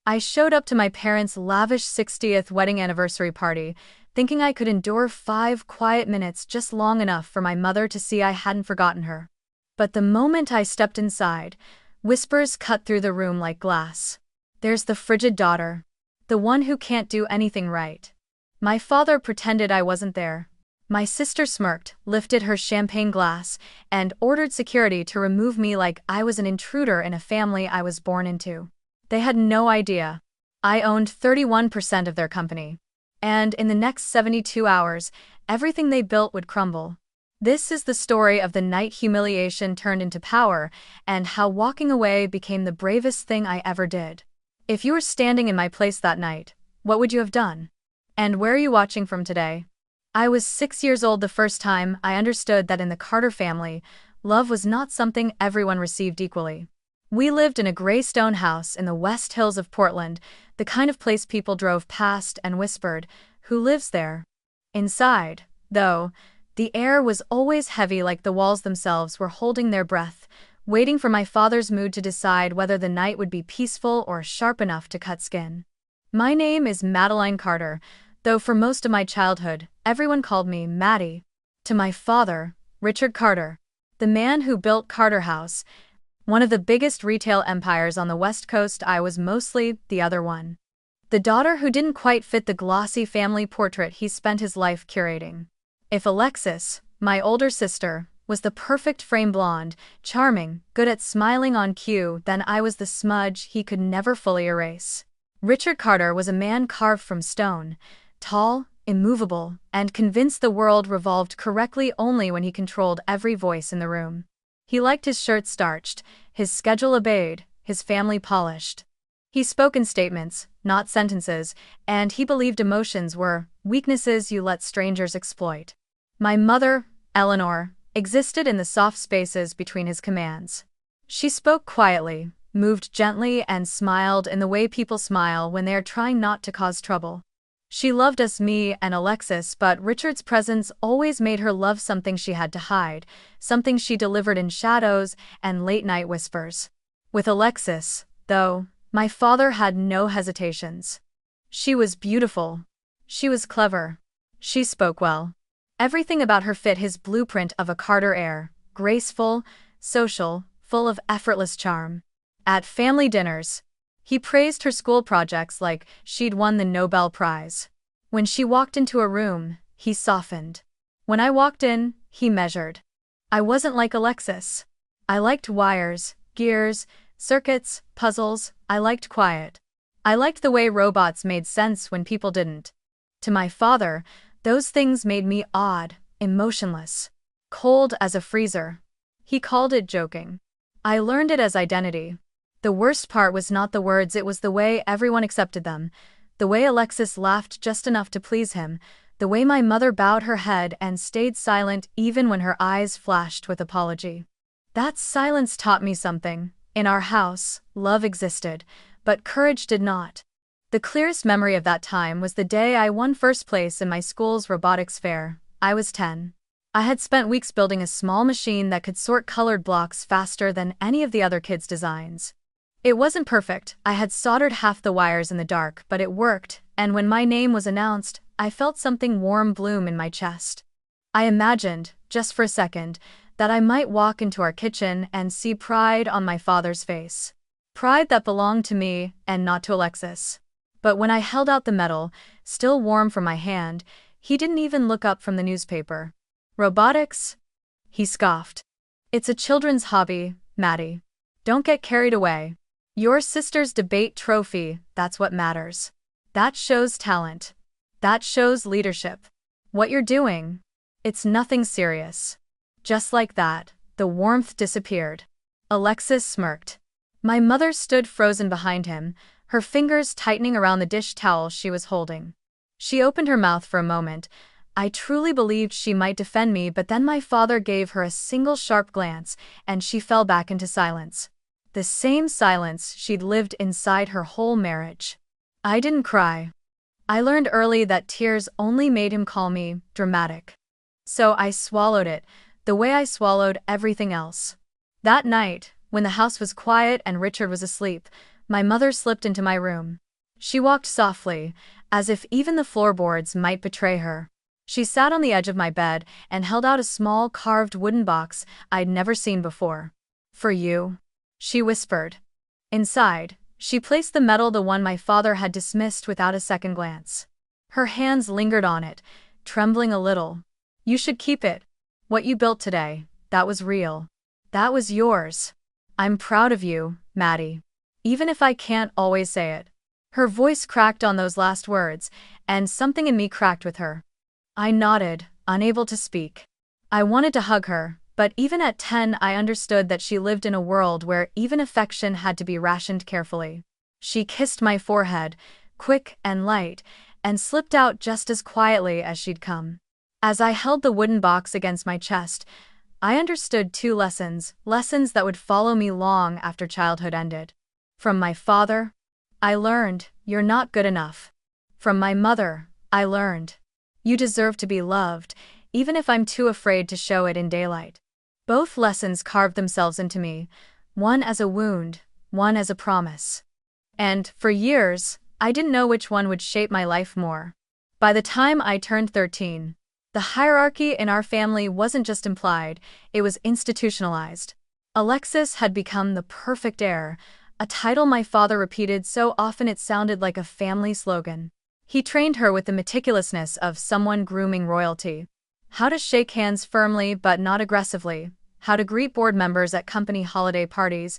I showed up to my parents' lavish 60th wedding anniversary party, thinking I could endure 5 quiet minutes just long enough for my mother to see I hadn't forgotten her. But the moment I stepped inside, whispers cut through the room like glass. There's the frigid daughter. The one who can't do anything right. My father pretended I wasn't there. My sister smirked, lifted her champagne glass, and ordered security to remove me like I was an intruder in a family I was born into. They had no idea. I owned 31% of their company. And in the next 72 hours, everything they built would crumble. This is the story of the night humiliation turned into power, and how walking away became the bravest thing I ever did. If you were standing in my place that night, what would you have done? And where are you watching from today? I was 6 years old the first time I understood that in the Carter family, love was not something everyone received equally. We lived in a gray stone house in the West Hills of Portland, the kind of place people drove past and whispered, "Who lives there?" Inside, though, the air was always heavy, like the walls themselves were holding their breath, waiting for my father's mood to decide whether the night would be peaceful or sharp enough to cut skin. My name is Madeline Carter, though for most of my childhood, everyone called me Maddie. To my father, Richard Carter, the man who built Carter House, one of the biggest retail empires on the West Coast, I was mostly the other one. The daughter who didn't quite fit the glossy family portrait he spent his life curating. If Alexis, my older sister, was the perfect frame blonde, charming, good at smiling on cue, then I was the smudge he could never fully erase. Richard Carter was a man carved from stone, tall, immovable, and convinced the world revolved correctly only when he controlled every voice in the room. He liked his shirt starched, his schedule obeyed, his family polished. He spoke in statements, not sentences, and he believed emotions were weaknesses you let strangers exploit. My mother, Eleanor, existed in the soft spaces between his commands. She spoke quietly, moved gently, and smiled in the way people smile when they are trying not to cause trouble. She loved us, me and Alexis, but Richard's presence always made her love something she had to hide, something she delivered in shadows and late-night whispers. With Alexis, though, my father had no hesitations. She was beautiful. She was clever. She spoke well. Everything about her fit his blueprint of a Carter heir, graceful, social, full of effortless charm. At family dinners, he praised her school projects like she'd won the Nobel Prize. When she walked into a room, he softened. When I walked in, he measured. I wasn't like Alexis. I liked wires, gears, circuits, puzzles. I liked quiet. I liked the way robots made sense when people didn't. To my father, those things made me odd, emotionless, cold as a freezer. He called it joking. I learned it as identity. The worst part was not the words, it was the way everyone accepted them, the way Alexis laughed just enough to please him, the way my mother bowed her head and stayed silent even when her eyes flashed with apology. That silence taught me something. In our house, love existed, but courage did not. The clearest memory of that time was the day I won first place in my school's robotics fair. I was 10. I had spent weeks building a small machine that could sort colored blocks faster than any of the other kids' designs. It wasn't perfect, I had soldered half the wires in the dark, but it worked, and when my name was announced, I felt something warm bloom in my chest. I imagined, just for a second, that I might walk into our kitchen and see pride on my father's face. Pride that belonged to me and not to Alexis. But when I held out the medal, still warm from my hand, he didn't even look up from the newspaper. Robotics? He scoffed. It's a children's hobby, Maddie. Don't get carried away. Your sister's debate trophy, that's what matters. That shows talent. That shows leadership. What you're doing, it's nothing serious. Just like that, the warmth disappeared. Alexis smirked. My mother stood frozen behind him, her fingers tightening around the dish towel she was holding. She opened her mouth for a moment. I truly believed she might defend me, but then my father gave her a single sharp glance, and she fell back into silence. The same silence she'd lived inside her whole marriage. I didn't cry. I learned early that tears only made him call me dramatic. So I swallowed it, the way I swallowed everything else. That night, when the house was quiet and Richard was asleep, My mother slipped into my room. She walked softly, as if even the floorboards might betray her. She sat on the edge of my bed and held out a small carved wooden box I'd never seen before. "For you," she whispered. Inside, she placed the one my father had dismissed without a second glance. Her hands lingered on it, trembling a little. "You should keep it. What you built today, that was real. That was yours. I'm proud of you, Maddie. Even if I can't always say it." Her voice cracked on those last words, and something in me cracked with her. I nodded, unable to speak. I wanted to hug her, but even at 10 I understood that she lived in a world where even affection had to be rationed carefully. She kissed my forehead, quick and light, and slipped out just as quietly as she'd come. As I held the wooden box against my chest, I understood two lessons that would follow me long after childhood ended. From my father, I learned, you're not good enough. From my mother, I learned, you deserve to be loved, even if I'm too afraid to show it in daylight. Both lessons carved themselves into me, one as a wound, one as a promise. And, for years, I didn't know which one would shape my life more. By the time I turned 13, the hierarchy in our family wasn't just implied, it was institutionalized. Alexis had become the perfect heir, a title my father repeated so often it sounded like a family slogan. He trained her with the meticulousness of someone grooming royalty. How to shake hands firmly but not aggressively, how to greet board members at company holiday parties,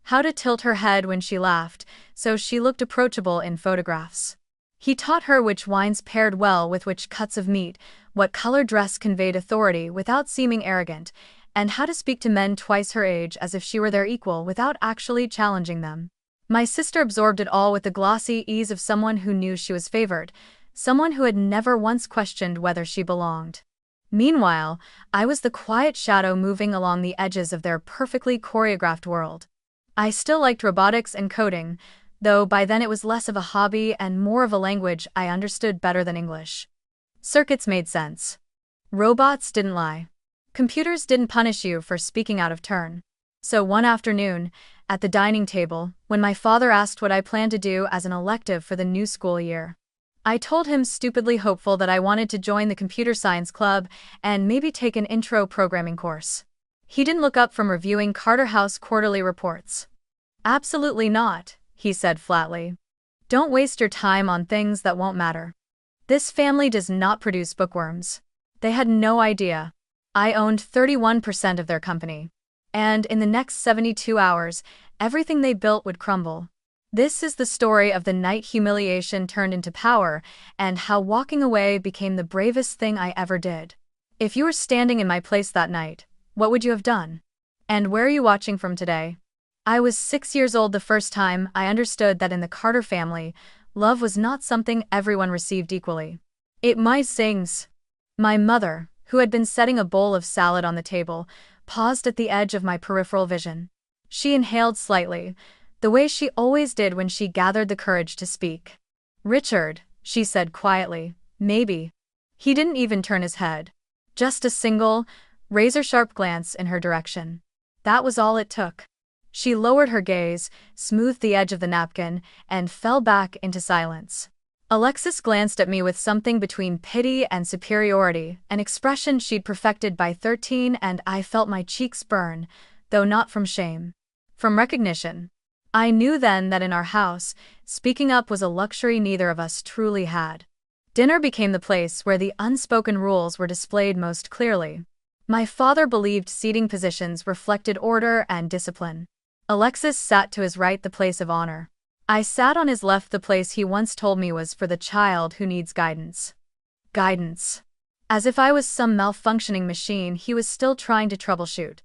how to tilt her head when she laughed, so she looked approachable in photographs. He taught her which wines paired well with which cuts of meat, what color dress conveyed authority without seeming arrogant, and how to speak to men twice her age as if she were their equal without actually challenging them. My sister absorbed it all with the glossy ease of someone who knew she was favored, someone who had never once questioned whether she belonged. Meanwhile, I was the quiet shadow moving along the edges of their perfectly choreographed world. I still liked robotics and coding, though by then it was less of a hobby and more of a language I understood better than English. Circuits made sense. Robots didn't lie. Computers didn't punish you for speaking out of turn. So one afternoon, at the dining table, when my father asked what I planned to do as an elective for the new school year, I told him stupidly hopeful that I wanted to join the computer science club and maybe take an intro programming course. He didn't look up from reviewing Carter House quarterly reports. "Absolutely not," he said flatly. "Don't waste your time on things that won't matter. This family does not produce bookworms." They had no idea. I owned 31% of their company. And in the next 72 hours, everything they built would crumble. This is the story of the night humiliation turned into power, and how walking away became the bravest thing I ever did. If you were standing in my place that night, what would you have done? And where are you watching from today? I was 6 years old the first time I understood that in the Carter family, love was not something everyone received equally. It might sings. My mother, who had been setting a bowl of salad on the table, paused at the edge of my peripheral vision. She inhaled slightly, the way she always did when she gathered the courage to speak. "Richard," she said quietly, "maybe." He didn't even turn his head. Just a single, razor-sharp glance in her direction. That was all it took. She lowered her gaze, smoothed the edge of the napkin, and fell back into silence. Alexis glanced at me with something between pity and superiority, an expression she'd perfected by 13, and I felt my cheeks burn, though not from shame. From recognition. I knew then that in our house, speaking up was a luxury neither of us truly had. Dinner became the place where the unspoken rules were displayed most clearly. My father believed seating positions reflected order and discipline. Alexis sat to his right, the place of honor. I sat on his left, the place he once told me was for the child who needs guidance. Guidance. As if I was some malfunctioning machine he was still trying to troubleshoot.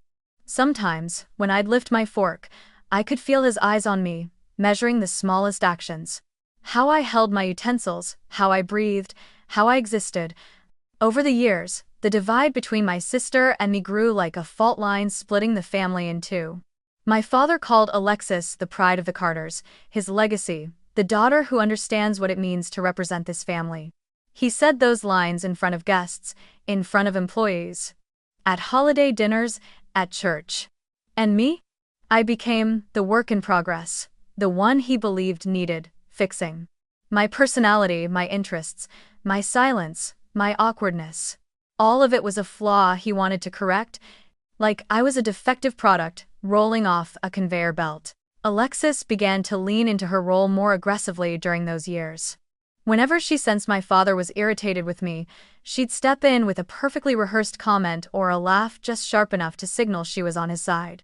Sometimes, when I'd lift my fork, I could feel his eyes on me, measuring the smallest actions. How I held my utensils, how I breathed, how I existed. Over the years, the divide between my sister and me grew like a fault line splitting the family in two. My father called Alexis the pride of the Carters, his legacy, the daughter who understands what it means to represent this family. He said those lines in front of guests, in front of employees, at holiday dinners, at church. And me? I became the work in progress, the one he believed needed fixing. My personality, my interests, my silence, my awkwardness. All of it was a flaw he wanted to correct, like I was a defective product rolling off a conveyor belt. Alexis began to lean into her role more aggressively during those years. Whenever she sensed my father was irritated with me, she'd step in with a perfectly rehearsed comment or a laugh just sharp enough to signal she was on his side.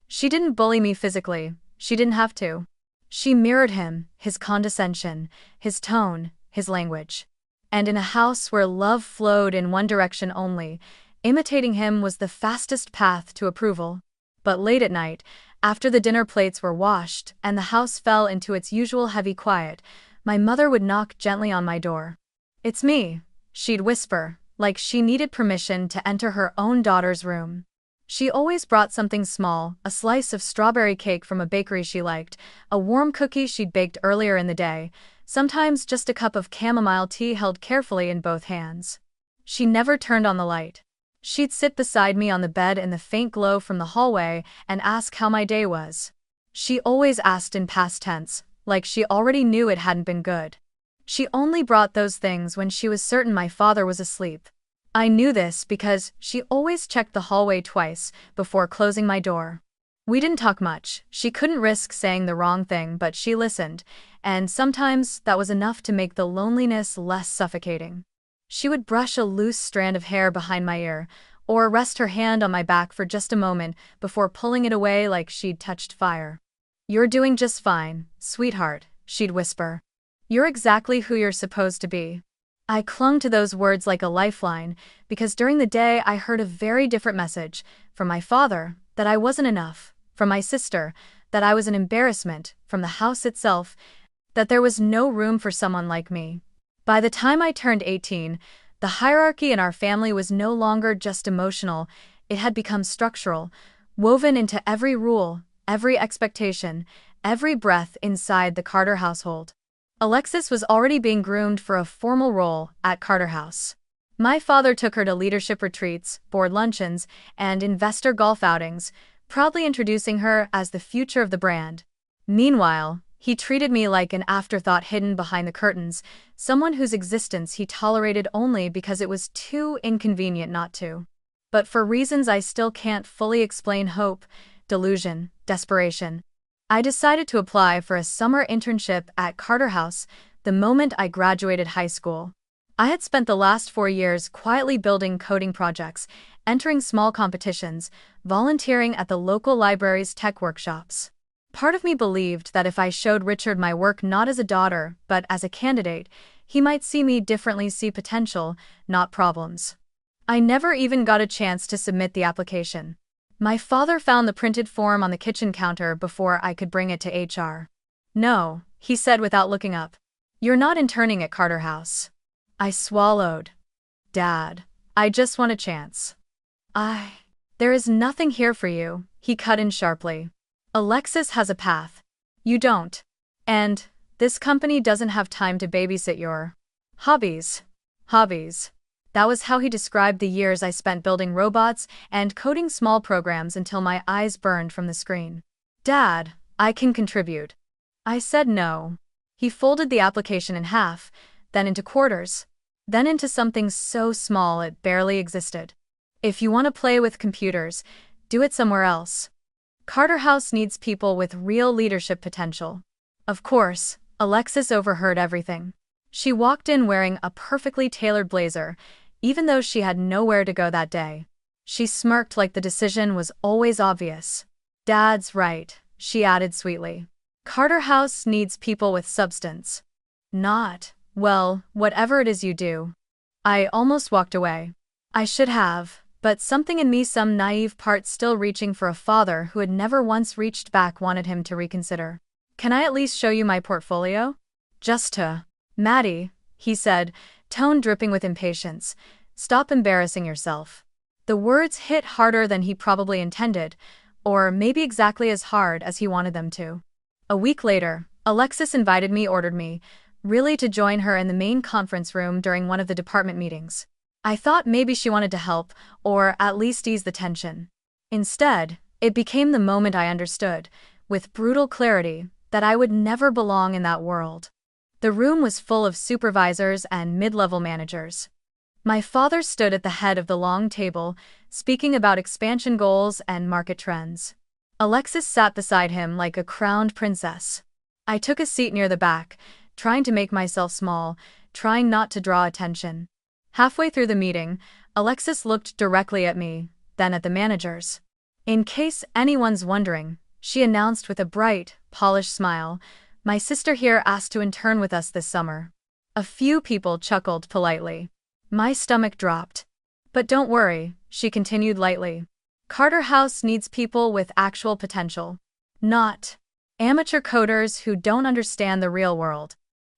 She didn't bully me physically, she didn't have to. She mirrored him, his condescension, his tone, his language. And in a house where love flowed in one direction only, imitating him was the fastest path to approval. But late at night, after the dinner plates were washed and the house fell into its usual heavy quiet, my mother would knock gently on my door. "It's me," she'd whisper, like she needed permission to enter her own daughter's room. She always brought something small, a slice of strawberry cake from a bakery she liked, a warm cookie she'd baked earlier in the day, sometimes just a cup of chamomile tea held carefully in both hands. She never turned on the light. She'd sit beside me on the bed in the faint glow from the hallway and ask how my day was. She always asked in past tense, like she already knew it hadn't been good. She only brought those things when she was certain my father was asleep. I knew this because she always checked the hallway twice before closing my door. We didn't talk much, she couldn't risk saying the wrong thing, but she listened, and sometimes that was enough to make the loneliness less suffocating. She would brush a loose strand of hair behind my ear, or rest her hand on my back for just a moment before pulling it away like she'd touched fire. "You're doing just fine, sweetheart," she'd whisper. "You're exactly who you're supposed to be." I clung to those words like a lifeline, because during the day I heard a very different message, from my father, that I wasn't enough, from my sister, that I was an embarrassment, from the house itself, that there was no room for someone like me. By the time I turned 18, the hierarchy in our family was no longer just emotional, it had become structural, woven into every rule, every expectation, every breath inside the Carter household. Alexis was already being groomed for a formal role at Carter House. My father took her to leadership retreats, board luncheons, and investor golf outings, proudly introducing her as the future of the brand. Meanwhile, he treated me like an afterthought hidden behind the curtains, someone whose existence he tolerated only because it was too inconvenient not to. But for reasons I still can't fully explain, hope, delusion, desperation, I decided to apply for a summer internship at Carter House the moment I graduated high school. I had spent the last 4 years quietly building coding projects, entering small competitions, volunteering at the local library's tech workshops. Part of me believed that if I showed Richard my work not as a daughter, but as a candidate, he might see me differently, see potential, not problems. I never even got a chance to submit the application. My father found the printed form on the kitchen counter before I could bring it to HR. "No," he said without looking up. "You're not interning at Carter House." I swallowed. "Dad, I just want a chance." There is nothing here for you," he cut in sharply. "Alexis has a path. You don't. And this company doesn't have time to babysit your hobbies." Hobbies. That was how he described the years I spent building robots and coding small programs until my eyes burned from the screen. "Dad, I can contribute." I said no. He folded the application in half, then into quarters, then into something so small it barely existed. "If you want to play with computers, do it somewhere else. Carter House needs people with real leadership potential." Of course, Alexis overheard everything. She walked in wearing a perfectly tailored blazer, even though she had nowhere to go that day. She smirked like the decision was always obvious. "Dad's right," she added sweetly. "Carter House needs people with substance. Not, well, whatever it is you do." I almost walked away. I should have, but something in me, some naive part still reaching for a father who had never once reached back, wanted him to reconsider. "Can I at least show you my portfolio? Just to..." "Maddie," he said, tone dripping with impatience, "stop embarrassing yourself." The words hit harder than he probably intended, or maybe exactly as hard as he wanted them to. A week later, Alexis ordered me, really, to join her in the main conference room during one of the department meetings. I thought maybe she wanted to help, or at least ease the tension. Instead, it became the moment I understood, with brutal clarity, that I would never belong in that world. The room was full of supervisors and mid-level managers. My father stood at the head of the long table, speaking about expansion goals and market trends. Alexis sat beside him like a crowned princess. I took a seat near the back, trying to make myself small, trying not to draw attention. Halfway through the meeting, Alexis looked directly at me, then at the managers. "In case anyone's wondering," she announced with a bright, polished smile, "my sister here asked to intern with us this summer." A few people chuckled politely. My stomach dropped. "But don't worry," she continued lightly. "Carter House needs people with actual potential. Not amateur coders who don't understand the real world."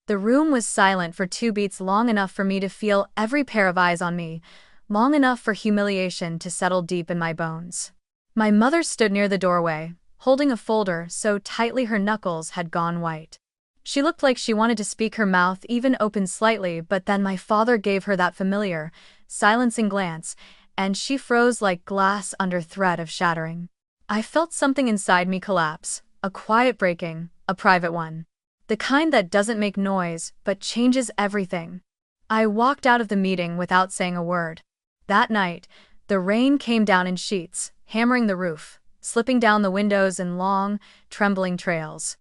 The room was silent for 2 beats, long enough for me to feel every pair of eyes on me, long enough for humiliation to settle deep in my bones. My mother stood near the doorway, holding a folder so tightly her knuckles had gone white. She looked like she wanted to speak, her mouth even opened slightly, but then my father gave her that familiar, silencing glance, and she froze like glass under threat of shattering. I felt something inside me collapse, a quiet breaking, a private one. The kind that doesn't make noise, but changes everything. I walked out of the meeting without saying a word. That night, the rain came down in sheets, hammering the roof, slipping down the windows in long, trembling trails.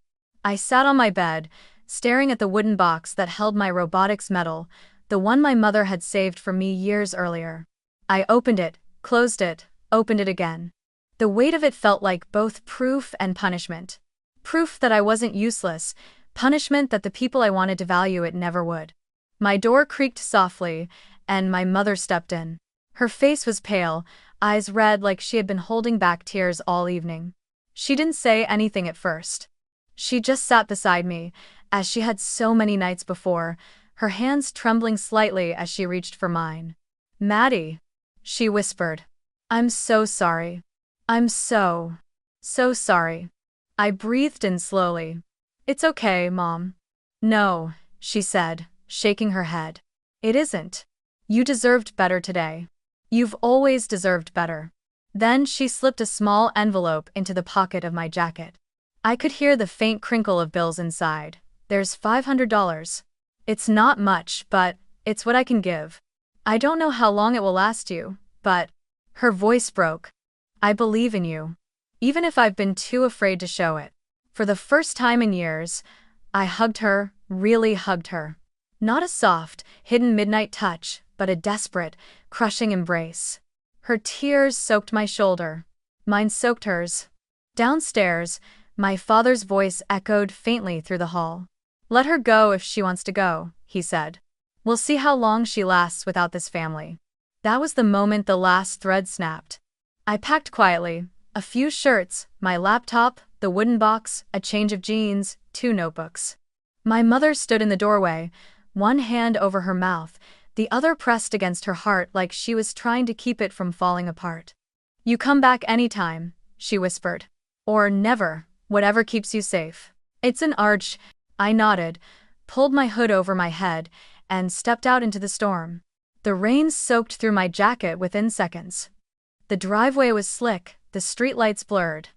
I sat on my bed, staring at the wooden box that held my robotics medal, the one my mother had saved for me years earlier. I opened it, closed it, opened it again. The weight of it felt like both proof and punishment. Proof that I wasn't useless, punishment that the people I wanted to value it never would. My door creaked softly, and my mother stepped in. Her face was pale, eyes red like she had been holding back tears all evening. She didn't say anything at first. She just sat beside me, as she had so many nights before, her hands trembling slightly as she reached for mine. "Maddie," she whispered. "I'm so sorry. I'm so sorry." I breathed in slowly. "It's okay, Mom." "No," she said, shaking her head. "It isn't. You deserved better today. You've always deserved better." Then she slipped a small envelope into the pocket of my jacket. I could hear the faint crinkle of bills inside. "There's $500. It's not much, but it's what I can give. I don't know how long it will last you, but—" Her voice broke. "I believe in you. Even if I've been too afraid to show it." For the first time in years, I hugged her, really hugged her. Not a soft, hidden midnight touch, but a desperate, crushing embrace. Her tears soaked my shoulder. Mine soaked hers. Downstairs, my father's voice echoed faintly through the hall. "Let her go if she wants to go," he said. "We'll see how long she lasts without this family." That was the moment the last thread snapped. I packed quietly. A few shirts, my laptop, the wooden box, a change of jeans, 2 notebooks. My mother stood in the doorway, one hand over her mouth, the other pressed against her heart like she was trying to keep it from falling apart. "You come back anytime," she whispered. "Or never, whatever keeps you safe." "It's an arch." I nodded, pulled my hood over my head, and stepped out into the storm. The rain soaked through my jacket within seconds. The driveway was slick, the streetlights blurred.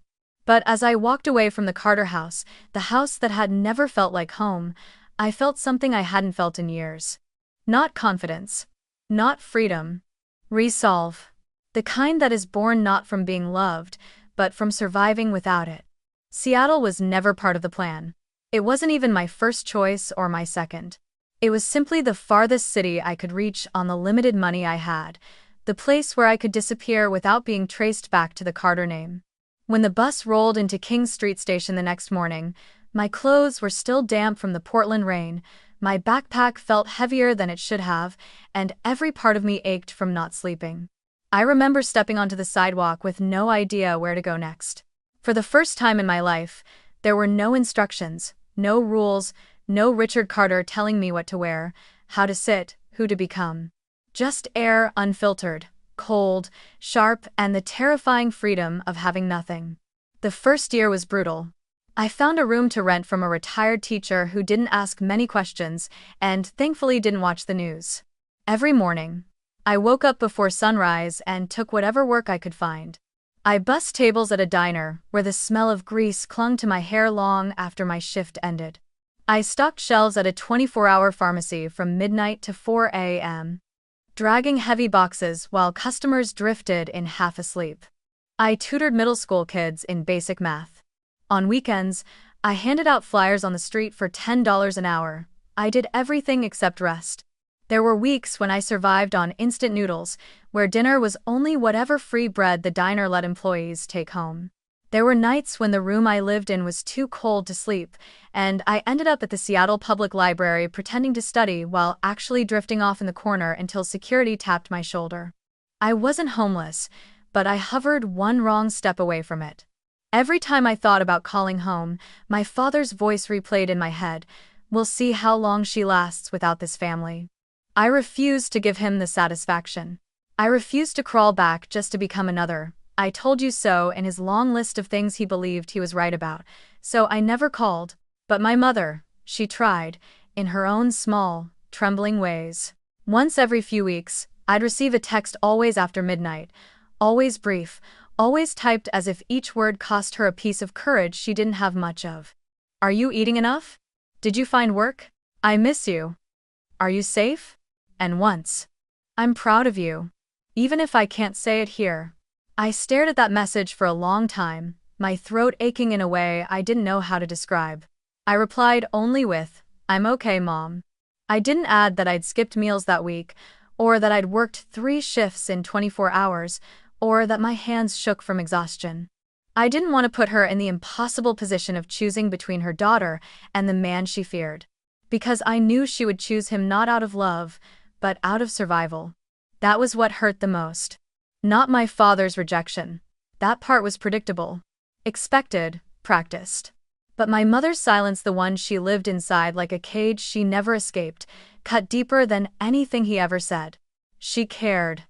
But as I walked away from the Carter house, the house that had never felt like home, I felt something I hadn't felt in years. Not confidence. Not freedom. Resolve. The kind that is born not from being loved, but from surviving without it. Seattle was never part of the plan. It wasn't even my first choice or my second. It was simply the farthest city I could reach on the limited money I had, the place where I could disappear without being traced back to the Carter name. When the bus rolled into King Street Station the next morning, my clothes were still damp from the Portland rain, my backpack felt heavier than it should have, and every part of me ached from not sleeping. I remember stepping onto the sidewalk with no idea where to go next. For the first time in my life, there were no instructions, no rules, no Richard Carter telling me what to wear, how to sit, who to become. Just air, unfiltered, cold, sharp, and the terrifying freedom of having nothing. The first year was brutal. I found a room to rent from a retired teacher who didn't ask many questions and thankfully didn't watch the news. Every morning, I woke up before sunrise and took whatever work I could find. I bussed tables at a diner where the smell of grease clung to my hair long after my shift ended. I stocked shelves at a 24-hour pharmacy from midnight to 4 a.m., dragging heavy boxes while customers drifted in half asleep. I tutored middle school kids in basic math. On weekends, I handed out flyers on the street for $10 an hour. I did everything except rest. There were weeks when I survived on instant noodles, where dinner was only whatever free bread the diner let employees take home. There were nights when the room I lived in was too cold to sleep, and I ended up at the Seattle Public Library pretending to study while actually drifting off in the corner until security tapped my shoulder. I wasn't homeless, but I hovered one wrong step away from it. Every time I thought about calling home, my father's voice replayed in my head, "We'll see how long she lasts without this family." I refused to give him the satisfaction. I refused to crawl back just to become another "I told you so" in his long list of things he believed he was right about, so I never called. But my mother, she tried, in her own small, trembling ways. Once every few weeks, I'd receive a text always after midnight, always brief, always typed as if each word cost her a piece of courage she didn't have much of. "Are you eating enough? Did you find work? I miss you. Are you safe?" And once, "I'm proud of you. Even if I can't say it here." I stared at that message for a long time, my throat aching in a way I didn't know how to describe. I replied only with, "I'm okay, Mom." I didn't add that I'd skipped meals that week, or that I'd worked 3 shifts in 24 hours, or that my hands shook from exhaustion. I didn't want to put her in the impossible position of choosing between her daughter and the man she feared. Because I knew she would choose him not out of love, but out of survival. That was what hurt the most. Not my father's rejection. That part was predictable. Expected, practiced. But my mother's silence, the one she lived inside like a cage she never escaped, cut deeper than anything he ever said. She cared.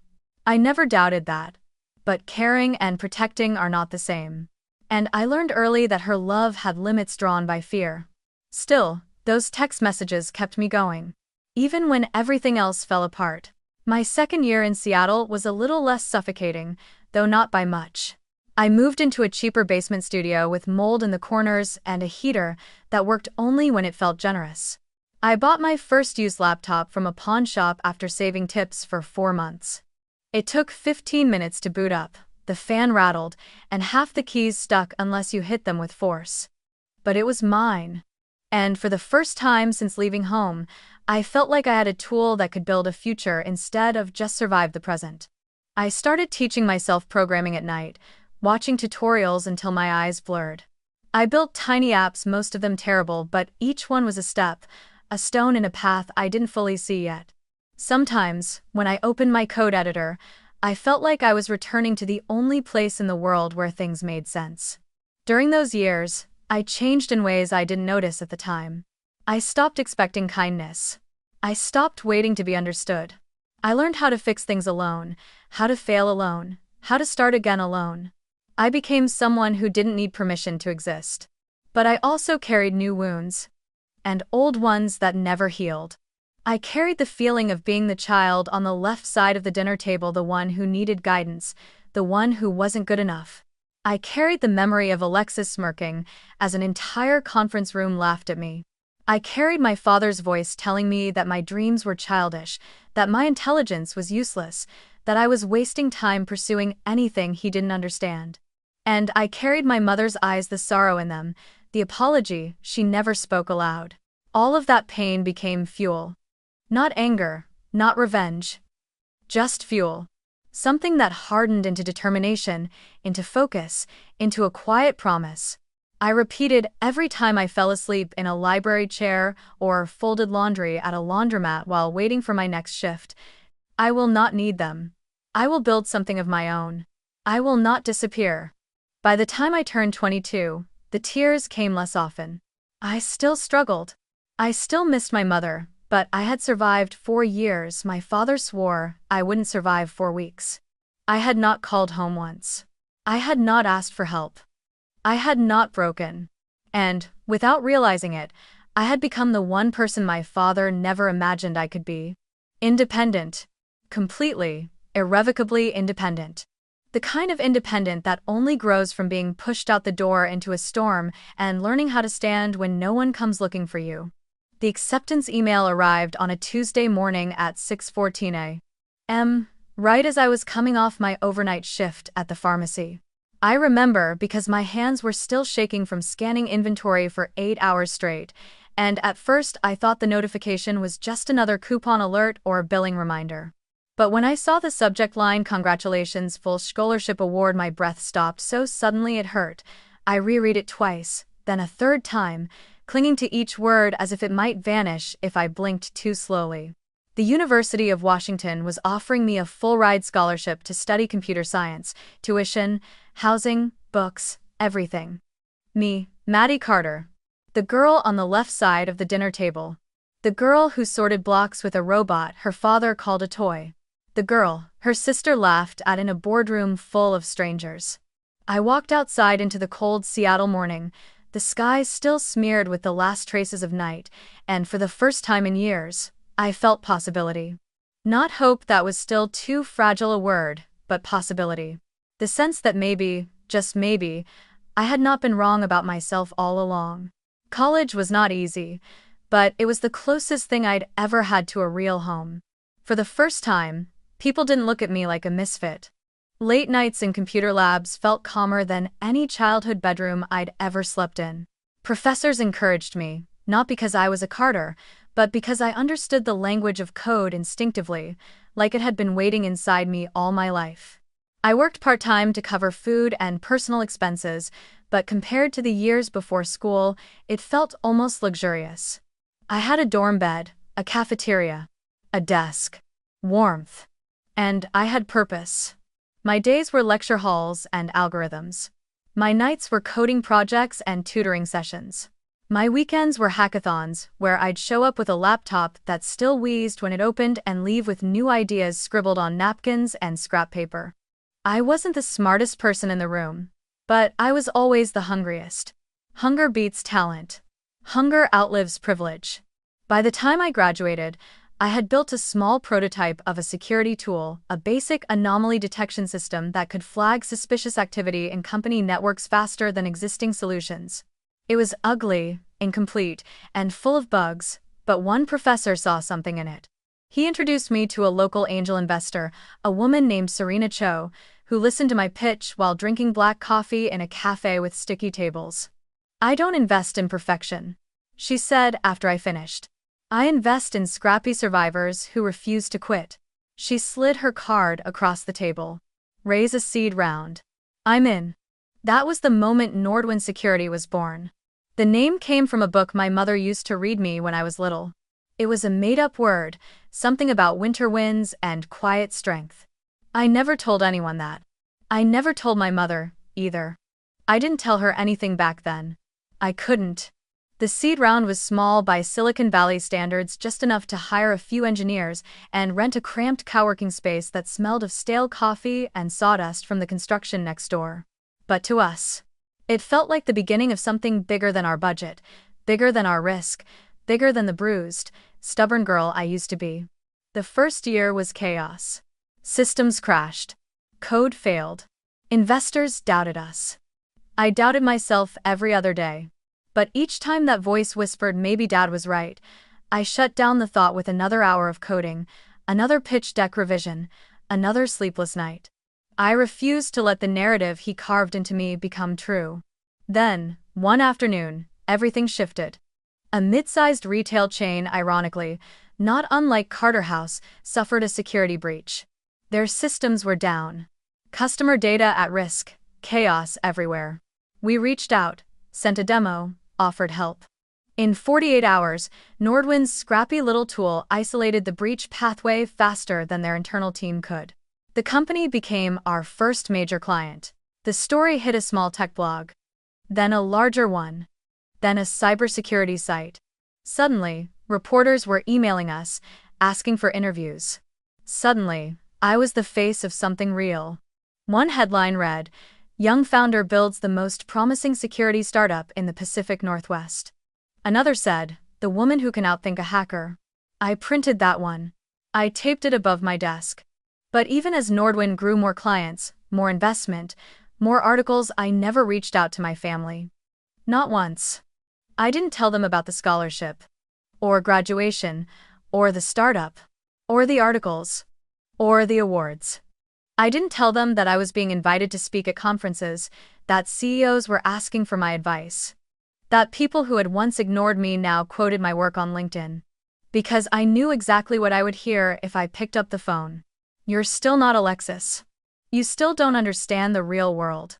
I never doubted that. But caring and protecting are not the same. And I learned early that her love had limits drawn by fear. Still, those text messages kept me going. Even when everything else fell apart. My second year in Seattle was a little less suffocating, though not by much. I moved into a cheaper basement studio with mold in the corners and a heater that worked only when it felt generous. I bought my first used laptop from a pawn shop after saving tips for 4 months. It took 15 minutes to boot up, the fan rattled, and half the keys stuck unless you hit them with force. But it was mine. And for the first time since leaving home, I felt like I had a tool that could build a future instead of just survive the present. I started teaching myself programming at night, watching tutorials until my eyes blurred. I built tiny apps, most of them terrible, but each one was a step, a stone in a path I didn't fully see yet. Sometimes, when I opened my code editor, I felt like I was returning to the only place in the world where things made sense. During those years, I changed in ways I didn't notice at the time. I stopped expecting kindness. I stopped waiting to be understood. I learned how to fix things alone, how to fail alone, how to start again alone. I became someone who didn't need permission to exist. But I also carried new wounds. And old ones that never healed. I carried the feeling of being the child on the left side of the dinner table, the one who needed guidance, the one who wasn't good enough. I carried the memory of Alexis smirking as an entire conference room laughed at me. I carried my father's voice telling me that my dreams were childish, that my intelligence was useless, that I was wasting time pursuing anything he didn't understand. And I carried my mother's eyes, the sorrow in them, the apology she never spoke aloud. All of that pain became fuel. Not anger, not revenge. Just fuel. Something that hardened into determination, into focus, into a quiet promise. I repeated every time I fell asleep in a library chair or folded laundry at a laundromat while waiting for my next shift. I will not need them. I will build something of my own. I will not disappear. By the time I turned 22, the tears came less often. I still struggled. I still missed my mother, but I had survived 4 years. My father swore I wouldn't survive 4 weeks. I had not called home once. I had not asked for help. I had not broken. And, without realizing it, I had become the one person my father never imagined I could be. Independent. Completely, irrevocably independent. The kind of independent that only grows from being pushed out the door into a storm and learning how to stand when no one comes looking for you. The acceptance email arrived on a Tuesday morning at 6:14 a.m., right as I was coming off my overnight shift at the pharmacy. I remember because my hands were still shaking from scanning inventory for 8 hours straight, and at first I thought the notification was just another coupon alert or billing reminder. But when I saw the subject line, "Congratulations, full scholarship award," my breath stopped so suddenly it hurt. I reread it twice, then a third time, clinging to each word as if it might vanish if I blinked too slowly. The University of Washington was offering me a full-ride scholarship to study computer science, tuition, housing, books, everything. Me, Maddie Carter. The girl on the left side of the dinner table. The girl who sorted blocks with a robot her father called a toy. The girl her sister laughed at in a boardroom full of strangers. I walked outside into the cold Seattle morning, the sky still smeared with the last traces of night, and for the first time in years, I felt possibility. Not hope, that was still too fragile a word, but possibility. The sense that maybe, just maybe, I had not been wrong about myself all along. College was not easy, but it was the closest thing I'd ever had to a real home. For the first time, people didn't look at me like a misfit. Late nights in computer labs felt calmer than any childhood bedroom I'd ever slept in. Professors encouraged me, not because I was a Carter, but because I understood the language of code instinctively, like it had been waiting inside me all my life. I worked part-time to cover food and personal expenses, but compared to the years before school, it felt almost luxurious. I had a dorm bed, a cafeteria, a desk, warmth, and I had purpose. My days were lecture halls and algorithms. My nights were coding projects and tutoring sessions. My weekends were hackathons, where I'd show up with a laptop that still wheezed when it opened and leave with new ideas scribbled on napkins and scrap paper. I wasn't the smartest person in the room, but I was always the hungriest. Hunger beats talent. Hunger outlives privilege. By the time I graduated, I had built a small prototype of a security tool, a basic anomaly detection system that could flag suspicious activity in company networks faster than existing solutions. It was ugly, incomplete, and full of bugs, but one professor saw something in it. He introduced me to a local angel investor, a woman named Serena Cho, who listened to my pitch while drinking black coffee in a cafe with sticky tables. "I don't invest in perfection," she said after I finished. "I invest in scrappy survivors who refuse to quit." She slid her card across the table. "Raise a seed round. I'm in." That was the moment Nordwind Security was born. The name came from a book my mother used to read me when I was little. It was a made-up word, something about winter winds and quiet strength. I never told anyone that. I never told my mother, either. I didn't tell her anything back then. I couldn't. The seed round was small by Silicon Valley standards, just enough to hire a few engineers and rent a cramped coworking space that smelled of stale coffee and sawdust from the construction next door. But to us, it felt like the beginning of something bigger than our budget, bigger than our risk, bigger than the bruised, stubborn girl I used to be. The first year was chaos. Systems crashed. Code failed. Investors doubted us. I doubted myself every other day. But each time that voice whispered maybe Dad was right, I shut down the thought with another hour of coding, another pitch deck revision, another sleepless night. I refused to let the narrative he carved into me become true. Then, one afternoon, everything shifted. A mid-sized retail chain, ironically, not unlike Carter House, suffered a security breach. Their systems were down. Customer data at risk, chaos everywhere. We reached out, sent a demo, offered help. In 48 hours, Nordwind's scrappy little tool isolated the breach pathway faster than their internal team could. The company became our first major client. The story hit a small tech blog. Then a larger one. Then a cybersecurity site. Suddenly, reporters were emailing us, asking for interviews. Suddenly, I was the face of something real. One headline read, "Young founder builds the most promising security startup in the Pacific Northwest." Another said, "The woman who can outthink a hacker." I printed that one. I taped it above my desk. But even as Nordwind grew more clients, more investment, more articles. I never reached out to my family. Not once. I didn't tell them about the scholarship, or graduation, or the startup, or the articles, or the awards. I didn't tell them that I was being invited to speak at conferences, that CEOs were asking for my advice, that people who had once ignored me now quoted my work on LinkedIn. Because I knew exactly what I would hear if I picked up the phone. You're still not Alexis. You still don't understand the real world.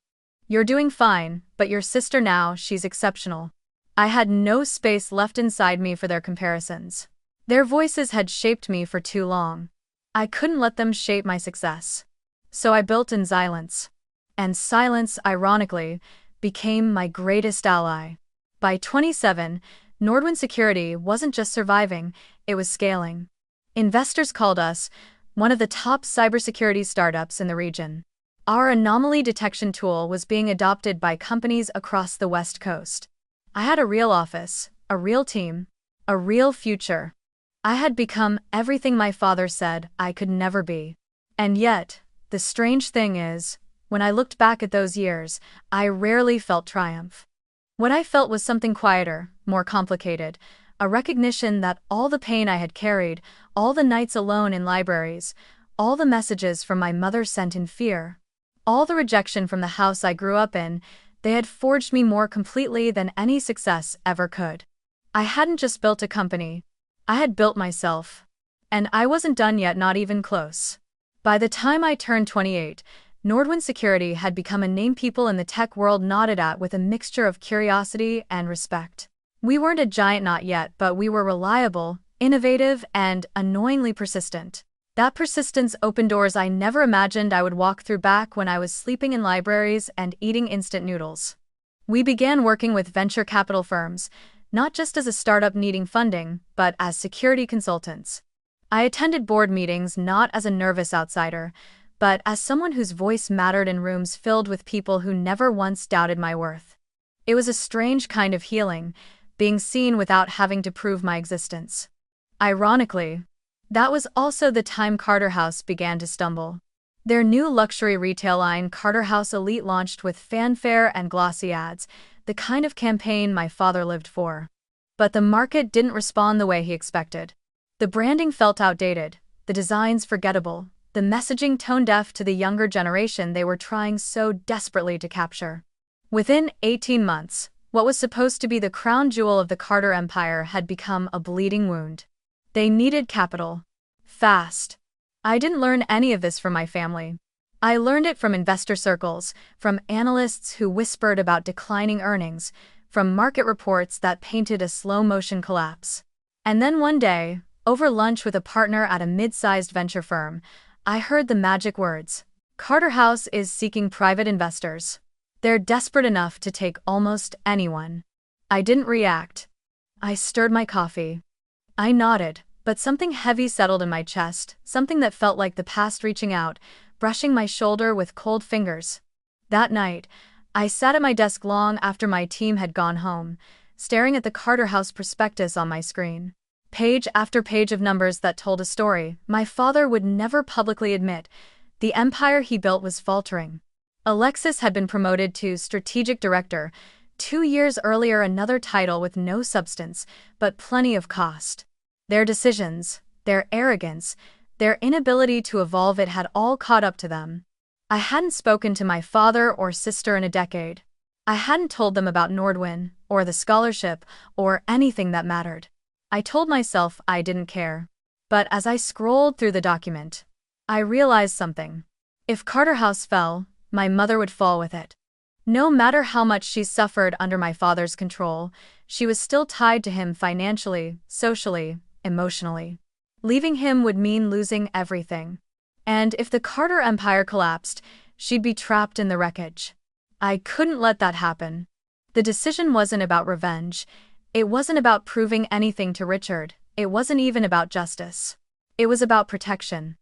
You're doing fine, but your sister now, she's exceptional. I had no space left inside me for their comparisons. Their voices had shaped me for too long. I couldn't let them shape my success. So I built in silence. And silence, ironically, became my greatest ally. By 27, Nordwind Security wasn't just surviving, it was scaling. Investors called us one of the top cybersecurity startups in the region. Our anomaly detection tool was being adopted by companies across the West Coast. I had a real office, a real team, a real future. I had become everything my father said I could never be. And yet, the strange thing is, when I looked back at those years, I rarely felt triumph. What I felt was something quieter, more complicated, a recognition that all the pain I had carried, all the nights alone in libraries, all the messages from my mother sent in fear, all the rejection from the house I grew up in, they had forged me more completely than any success ever could. I hadn't just built a company. I had built myself. And I wasn't done yet, not even close. By the time I turned 28, Nordwind Security had become a name people in the tech world nodded at with a mixture of curiosity and respect. We weren't a giant not yet, but we were reliable, innovative, and annoyingly persistent. That persistence opened doors I never imagined I would walk through back when I was sleeping in libraries and eating instant noodles. We began working with venture capital firms, not just as a startup needing funding, but as security consultants. I attended board meetings not as a nervous outsider, but as someone whose voice mattered in rooms filled with people who never once doubted my worth. It was a strange kind of healing, being seen without having to prove my existence. Ironically, that was also the time Carter House began to stumble. Their new luxury retail line, Carter House Elite, launched with fanfare and glossy ads, the kind of campaign my father lived for. But the market didn't respond the way he expected. The branding felt outdated, the designs forgettable, the messaging tone-deaf to the younger generation they were trying so desperately to capture. Within 18 months, what was supposed to be the crown jewel of the Carter empire had become a bleeding wound. They needed capital. Fast. I didn't learn any of this from my family. I learned it from investor circles, from analysts who whispered about declining earnings, from market reports that painted a slow-motion collapse. And then one day, over lunch with a partner at a mid-sized venture firm, I heard the magic words, "Carter House is seeking private investors. They're desperate enough to take almost anyone." I didn't react. I stirred my coffee. I nodded, but something heavy settled in my chest, something that felt like the past reaching out, brushing my shoulder with cold fingers. That night, I sat at my desk long after my team had gone home, staring at the Carter House prospectus on my screen. Page after page of numbers that told a story my father would never publicly admit. The empire he built was faltering. Alexis had been promoted to strategic director, 2 years earlier, another title with no substance, but plenty of cost. Their decisions, their arrogance, their inability to evolve, it had all caught up to them. I hadn't spoken to my father or sister in a decade. I hadn't told them about Nordwind, or the scholarship, or anything that mattered. I told myself I didn't care. But as I scrolled through the document, I realized something. If Carter House fell, my mother would fall with it. No matter how much she suffered under my father's control, she was still tied to him financially, socially, emotionally. Leaving him would mean losing everything. And if the Carter empire collapsed, she'd be trapped in the wreckage. I couldn't let that happen. The decision wasn't about revenge. It wasn't about proving anything to Richard. It wasn't even about justice. It was about protection.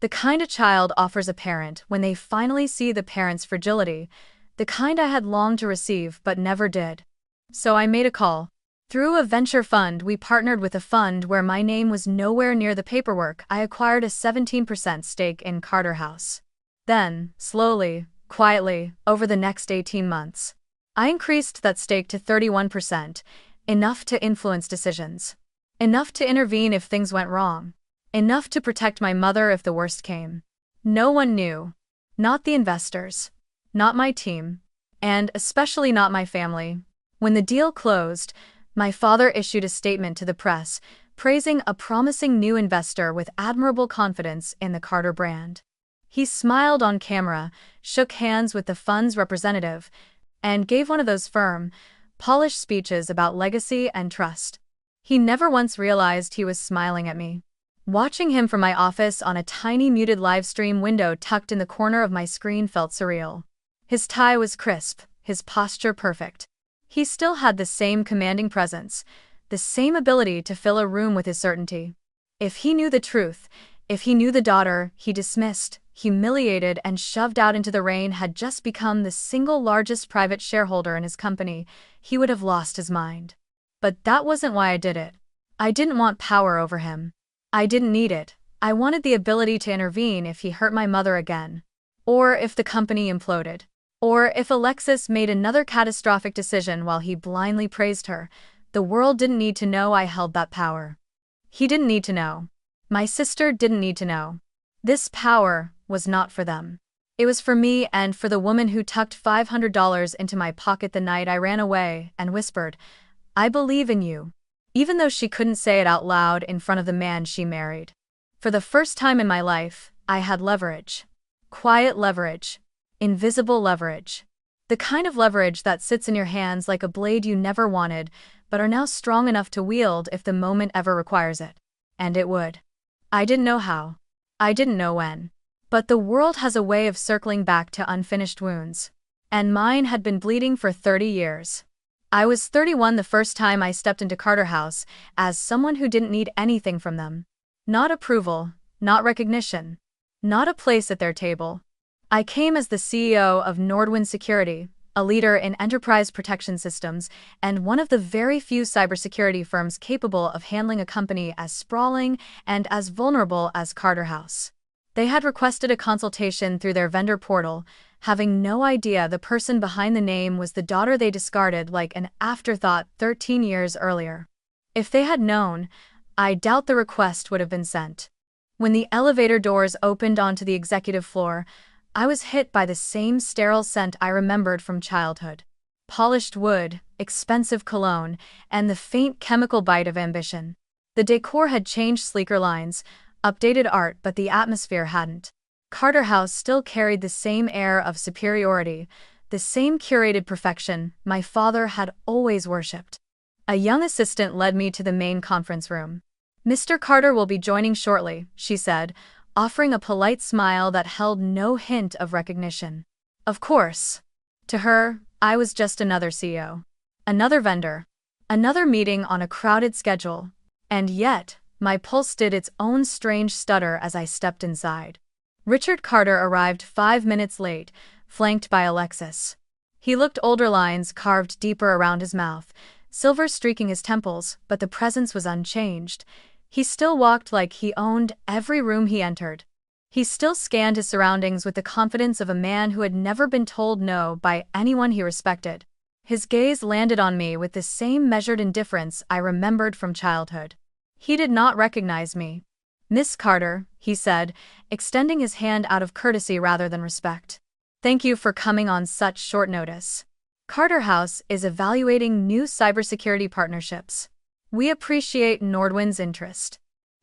The kind a child offers a parent when they finally see the parent's fragility, the kind I had longed to receive but never did. So I made a call. Through a venture fund, we partnered with a fund where my name was nowhere near the paperwork. I acquired a 17% stake in Carter House. Then, slowly, quietly, over the next 18 months, I increased that stake to 31%, enough to influence decisions. Enough to intervene if things went wrong. Enough to protect my mother if the worst came. No one knew. Not the investors. Not my team. And especially not my family. When the deal closed, my father issued a statement to the press, praising a promising new investor with admirable confidence in the Carter brand. He smiled on camera, shook hands with the fund's representative, and gave one of those firm, polished speeches about legacy and trust. He never once realized he was smiling at me. Watching him from my office on a tiny muted livestream window tucked in the corner of my screen felt surreal. His tie was crisp, his posture perfect. He still had the same commanding presence, the same ability to fill a room with his certainty. If he knew the truth, if he knew the daughter he dismissed, humiliated, and shoved out into the rain had just become the single largest private shareholder in his company, he would have lost his mind. But that wasn't why I did it. I didn't want power over him. I didn't need it. I wanted the ability to intervene if he hurt my mother again. Or if the company imploded. Or if Alexis made another catastrophic decision while he blindly praised her. The world didn't need to know I held that power. He didn't need to know. My sister didn't need to know. This power was not for them. It was for me and for the woman who tucked $500 into my pocket the night I ran away and whispered, "I believe in you," even though she couldn't say it out loud in front of the man she married. For the first time in my life, I had leverage. Quiet leverage. Invisible leverage. The kind of leverage that sits in your hands like a blade you never wanted, but are now strong enough to wield if the moment ever requires it. And it would. I didn't know how. I didn't know when. But the world has a way of circling back to unfinished wounds. And mine had been bleeding for 30 years. I was 31 the first time I stepped into Carter House as someone who didn't need anything from them. Not approval, not recognition, not a place at their table. I came as the CEO of Nordwind Security, a leader in enterprise protection systems and one of the very few cybersecurity firms capable of handling a company as sprawling and as vulnerable as Carter House. They had requested a consultation through their vendor portal, having no idea the person behind the name was the daughter they discarded like an afterthought 13 years earlier. If they had known, I doubt the request would have been sent. When the elevator doors opened onto the executive floor, I was hit by the same sterile scent I remembered from childhood. Polished wood, expensive cologne, and the faint chemical bite of ambition. The decor had changed, sleeker lines, updated art, but the atmosphere hadn't. Carter House still carried the same air of superiority, the same curated perfection my father had always worshipped. A young assistant led me to the main conference room. "Mr. Carter will be joining shortly," she said, offering a polite smile that held no hint of recognition. Of course. To her, I was just another CEO. Another vendor. Another meeting on a crowded schedule. And yet, my pulse did its own strange stutter as I stepped inside. Richard Carter arrived 5 minutes late, flanked by Alexis. He looked older, lines carved deeper around his mouth, silver streaking his temples, but the presence was unchanged. He still walked like he owned every room he entered. He still scanned his surroundings with the confidence of a man who had never been told no by anyone he respected. His gaze landed on me with the same measured indifference I remembered from childhood. He did not recognize me. "Miss Carter," he said, extending his hand out of courtesy rather than respect. "Thank you for coming on such short notice. Carter House is evaluating new cybersecurity partnerships. We appreciate Nordwind's interest."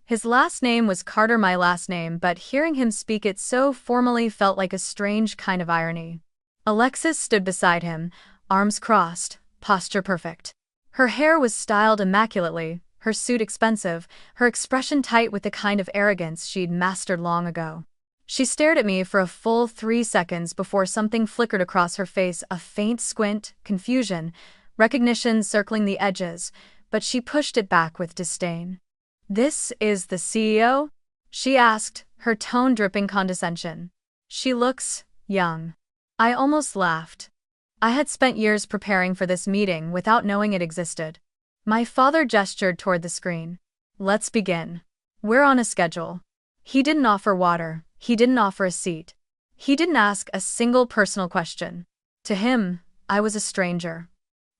His last name was Carter, my last name, but hearing him speak it so formally felt like a strange kind of irony. Alexis stood beside him, arms crossed, posture perfect. Her hair was styled immaculately, her suit expensive, her expression tight with the kind of arrogance she'd mastered long ago. She stared at me for a full 3 seconds before something flickered across her face, a faint squint, confusion, recognition circling the edges, but she pushed it back with disdain. "This is the CEO?" she asked, her tone dripping condescension. "She looks young." I almost laughed. I had spent years preparing for this meeting without knowing it existed. My father gestured toward the screen. "Let's begin. We're on a schedule." He didn't offer water. He didn't offer a seat. He didn't ask a single personal question. To him, I was a stranger.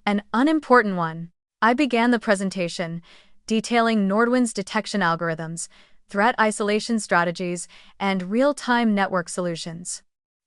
An unimportant one. I began the presentation, detailing Nordwind's detection algorithms, threat isolation strategies, and real-time network solutions.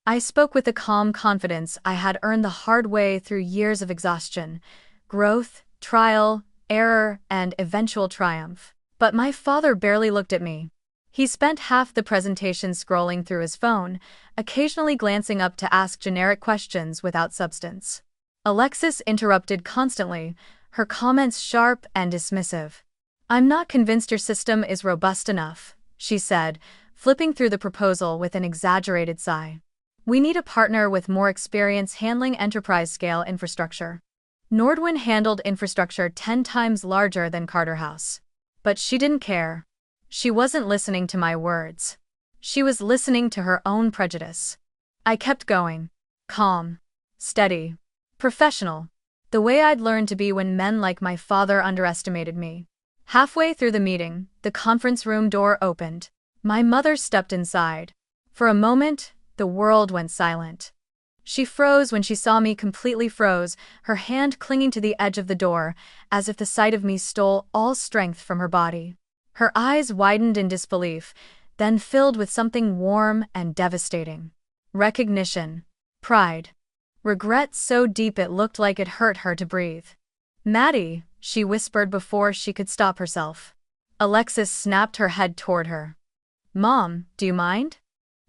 I spoke with the calm confidence I had earned the hard way through years of exhaustion, growth, trial, error, and eventual triumph. But my father barely looked at me. He spent half the presentation scrolling through his phone, occasionally glancing up to ask generic questions without substance. Alexis interrupted constantly, her comments sharp and dismissive. "I'm not convinced your system is robust enough," she said, flipping through the proposal with an exaggerated sigh. "We need a partner with more experience handling enterprise-scale infrastructure." Nordwind handled infrastructure 10 times larger than Carterhouse. But she didn't care. She wasn't listening to my words. She was listening to her own prejudice. I kept going. Calm. Steady. Professional. The way I'd learned to be when men like my father underestimated me. Halfway through the meeting, the conference room door opened. My mother stepped inside. For a moment, the world went silent. She froze when she saw me, completely froze, her hand clinging to the edge of the door, as if the sight of me stole all strength from her body. Her eyes widened in disbelief, then filled with something warm and devastating. Recognition. Pride. Regret so deep it looked like it hurt her to breathe. "Maddie," she whispered before she could stop herself. Alexis snapped her head toward her. "Mom, do you mind?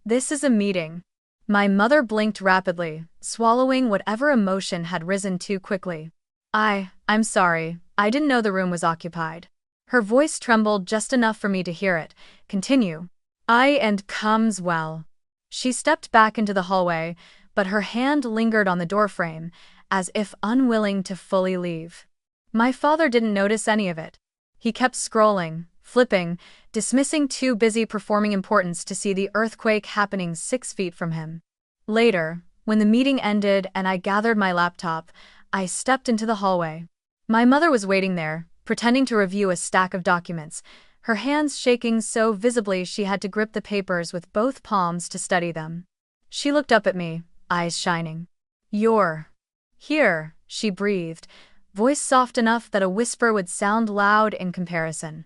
This is a meeting." My mother blinked rapidly, swallowing whatever emotion had risen too quickly. I'm sorry, I didn't know the room was occupied." Her voice trembled just enough for me to hear it. "Continue." And comes well." She stepped back into the hallway, but her hand lingered on the doorframe, as if unwilling to fully leave. My father didn't notice any of it. He kept scrolling, flipping, dismissing, too busy performing importance to see the earthquake happening 6 feet from him. Later, when the meeting ended and I gathered my laptop, I stepped into the hallway. My mother was waiting there, pretending to review a stack of documents, her hands shaking so visibly she had to grip the papers with both palms to study them. She looked up at me, eyes shining. "You're here," she breathed, voice soft enough that a whisper would sound loud in comparison.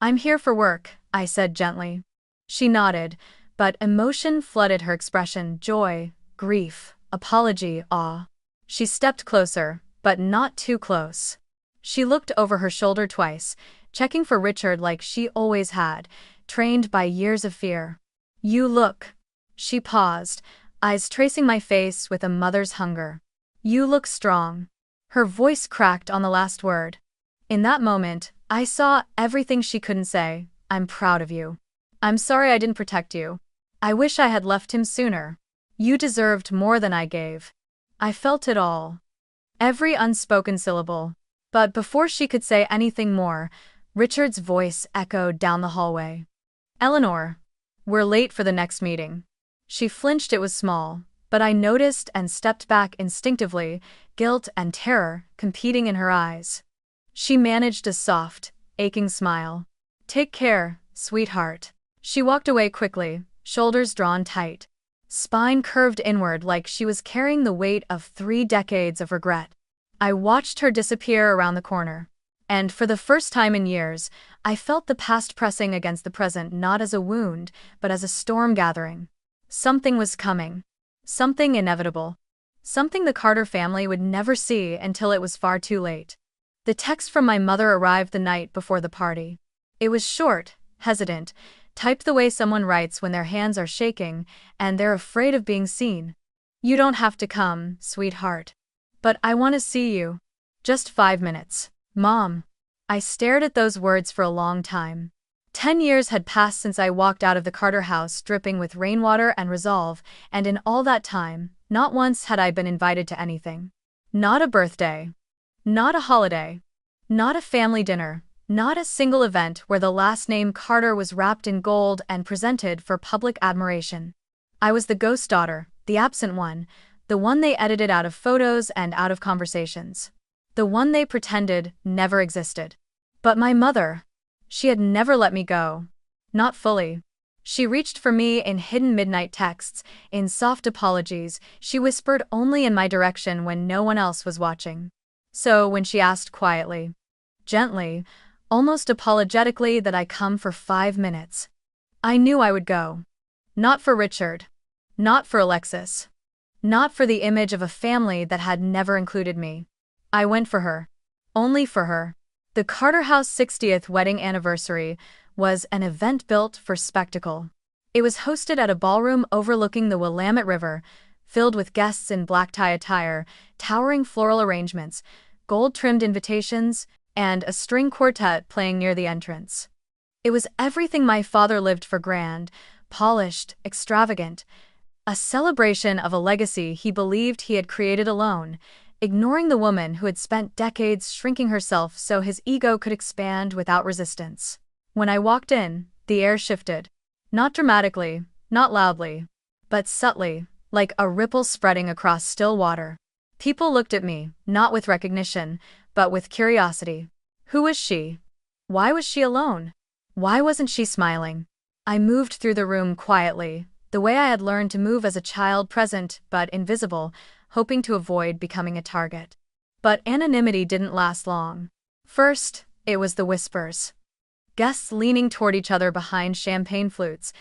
"I'm here for work," I said gently. She nodded, but emotion flooded her expression: joy, grief, apology, awe. She stepped closer, but not too close. She looked over her shoulder twice, checking for Richard like she always had, trained by years of fear. "You look." She paused, eyes tracing my face with a mother's hunger. "You look strong." Her voice cracked on the last word. In that moment, I saw everything she couldn't say. "I'm proud of you. I'm sorry I didn't protect you. I wish I had left him sooner. You deserved more than I gave." I felt it all. Every unspoken syllable. But before she could say anything more, Richard's voice echoed down the hallway. "Eleanor, we're late for the next meeting." She flinched. It was small, but I noticed and stepped back instinctively, guilt and terror competing in her eyes. She managed a soft, aching smile. "Take care, sweetheart." She walked away quickly, shoulders drawn tight. Spine curved inward like she was carrying the weight of 3 decades of regret. I watched her disappear around the corner. And for the first time in years, I felt the past pressing against the present, not as a wound, but as a storm gathering. Something was coming. Something inevitable. Something the Carter family would never see until it was far too late. The text from my mother arrived the night before the party. It was short, hesitant, typed the way someone writes when their hands are shaking and they're afraid of being seen. "You don't have to come, sweetheart. But I want to see you. Just 5 minutes. Mom." I stared at those words for a long time. 10 years had passed since I walked out of the Carter house dripping with rainwater and resolve, and in all that time, not once had I been invited to anything. Not a birthday. Not a holiday. Not a family dinner. Not a single event where the last name Carter was wrapped in gold and presented for public admiration. I was the ghost daughter, the absent one, the one they edited out of photos and out of conversations. The one they pretended never existed. But my mother, she had never let me go. Not fully. She reached for me in hidden midnight texts, in soft apologies, she whispered only in my direction when no one else was watching. So when she asked quietly, gently, almost apologetically that I come for 5 minutes, I knew I would go. Not for Richard. Not for Alexis. Not for the image of a family that had never included me. I went for her. Only for her. The Carter House 60th wedding anniversary was an event built for spectacle. It was hosted at a ballroom overlooking the Willamette River, filled with guests in black tie attire, towering floral arrangements, gold-trimmed invitations, and a string quartet playing near the entrance. It was everything my father lived for: grand, polished, extravagant, a celebration of a legacy he believed he had created alone, ignoring the woman who had spent decades shrinking herself so his ego could expand without resistance. When I walked in, the air shifted. Not dramatically, not loudly, but subtly, like a ripple spreading across still water. People looked at me, not with recognition, but with curiosity. Who was she? Why was she alone? Why wasn't she smiling? I moved through the room quietly, the way I had learned to move as a child, present but invisible, hoping to avoid becoming a target. But anonymity didn't last long. First, it was the whispers. Guests leaning toward each other behind champagne flutes.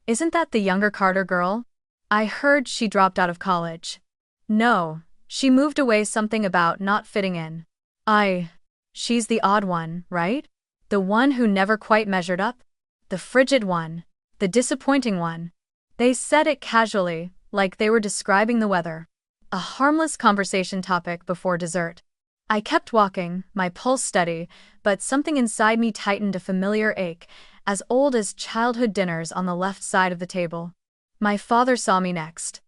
Isn't that the younger Carter girl? I heard she dropped out of college. No, she moved away, something about not fitting in. She's the odd one, right? The one who never quite measured up? The frigid one. The disappointing one. They said it casually, like they were describing the weather. A harmless conversation topic before dessert. I kept walking, my pulse steady, but something inside me tightened, a familiar ache, as old as childhood dinners on the left side of the table. My father saw me next.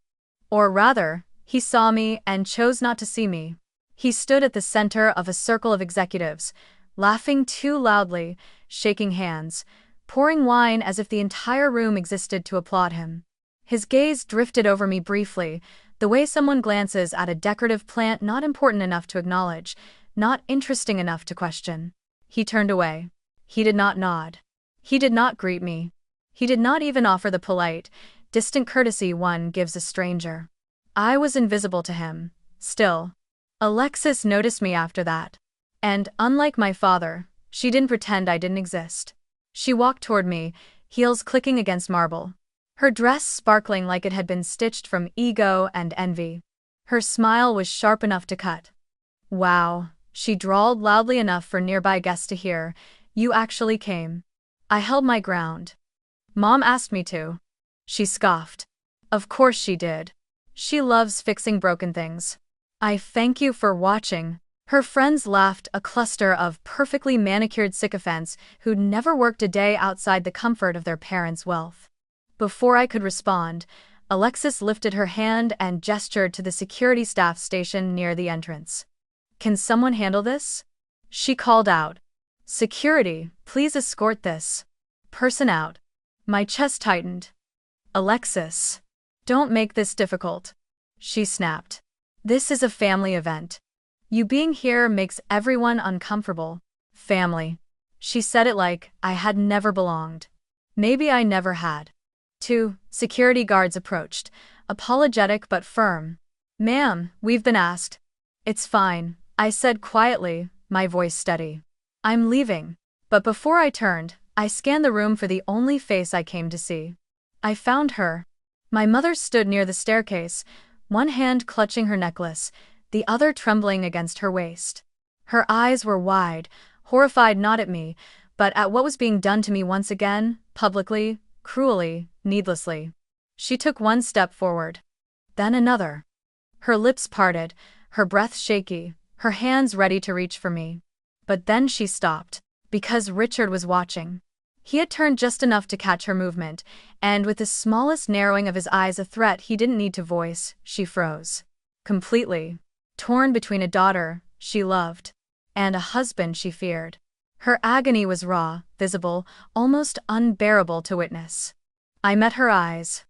Or rather, he saw me and chose not to see me. He stood at the center of a circle of executives, laughing too loudly, shaking hands, pouring wine as if the entire room existed to applaud him. His gaze drifted over me briefly, the way someone glances at a decorative plant not important enough to acknowledge, not interesting enough to question. He turned away. He did not nod. He did not greet me. He did not even offer the polite, distant courtesy one gives a stranger. I was invisible to him, still. Alexis noticed me after that. And, unlike my father, she didn't pretend I didn't exist. She walked toward me, heels clicking against marble. Her dress sparkling like it had been stitched from ego and envy. Her smile was sharp enough to cut. Wow, she drawled loudly enough for nearby guests to hear. You actually came. I held my ground. Mom asked me to. She scoffed. Of course she did. She loves fixing broken things. I thank you for watching. Her friends laughed, a cluster of perfectly manicured sycophants who'd never worked a day outside the comfort of their parents' wealth. Before I could respond, Alexis lifted her hand and gestured to the security staff stationed near the entrance. Can someone handle this? She called out. Security, please escort this person out. My chest tightened. Alexis, don't make this difficult. She snapped. This is a family event. You being here makes everyone uncomfortable. Family. She said it like I had never belonged. Maybe I never had. 2 security guards approached, apologetic but firm. Ma'am, we've been asked. It's fine, I said quietly, my voice steady. I'm leaving. But before I turned, I scanned the room for the only face I came to see. I found her. My mother stood near the staircase, one hand clutching her necklace, the other trembling against her waist. Her eyes were wide, horrified not at me, but at what was being done to me once again, publicly, cruelly, needlessly. She took one step forward. Then another. Her lips parted, her breath shaky, her hands ready to reach for me. But then she stopped, because Richard was watching. He had turned just enough to catch her movement, and with the smallest narrowing of his eyes, a threat he didn't need to voice, she froze. Completely. Torn between a daughter she loved and a husband she feared. Her agony was raw, visible, almost unbearable to witness. I met her eyes.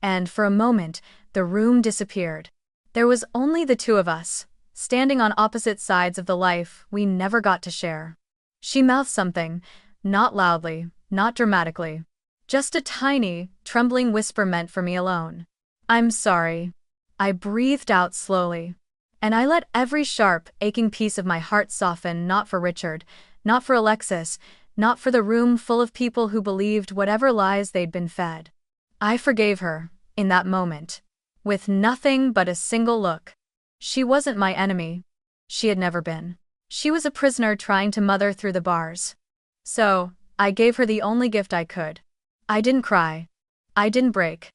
And for a moment, the room disappeared. There was only the two of us, standing on opposite sides of the life we never got to share. She mouthed something, not loudly, not dramatically. Just a tiny, trembling whisper meant for me alone. "I'm sorry." I breathed out slowly. And I let every sharp, aching piece of my heart soften, not for Richard, not for Alexis, not for the room full of people who believed whatever lies they'd been fed. I forgave her, in that moment. With nothing but a single look. She wasn't my enemy. She had never been. She was a prisoner trying to mother through the bars. So, I gave her the only gift I could. I didn't cry. I didn't break.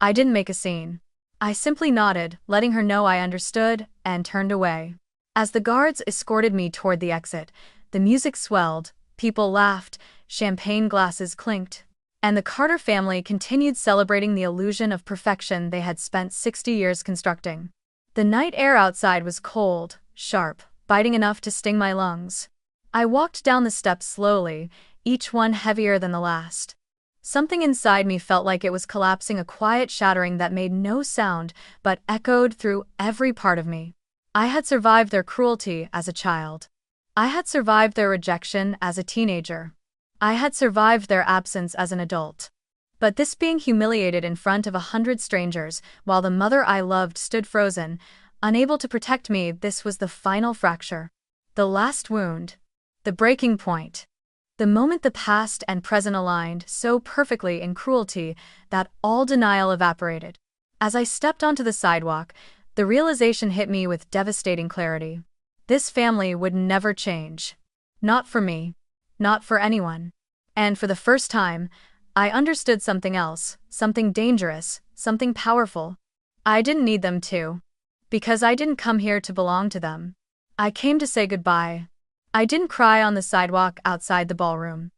I didn't make a scene. I simply nodded, letting her know I understood, and turned away. As the guards escorted me toward the exit, the music swelled, people laughed, champagne glasses clinked, and the Carter family continued celebrating the illusion of perfection they had spent 60 years constructing. The night air outside was cold, sharp, biting enough to sting my lungs. I walked down the steps slowly, each one heavier than the last. Something inside me felt like it was collapsing, a quiet shattering that made no sound but echoed through every part of me. I had survived their cruelty as a child. I had survived their rejection as a teenager. I had survived their absence as an adult. But this being humiliated in front of 100 strangers, while the mother I loved stood frozen, unable to protect me, this was the final fracture. The last wound. The breaking point. The moment the past and present aligned so perfectly in cruelty that all denial evaporated. As I stepped onto the sidewalk, the realization hit me with devastating clarity. This family would never change. Not for me. Not for anyone. And for the first time, I understood something else, something dangerous, something powerful. I didn't need them to. Because I didn't come here to belong to them. I came to say goodbye. I didn't cry on the sidewalk outside the ballroom.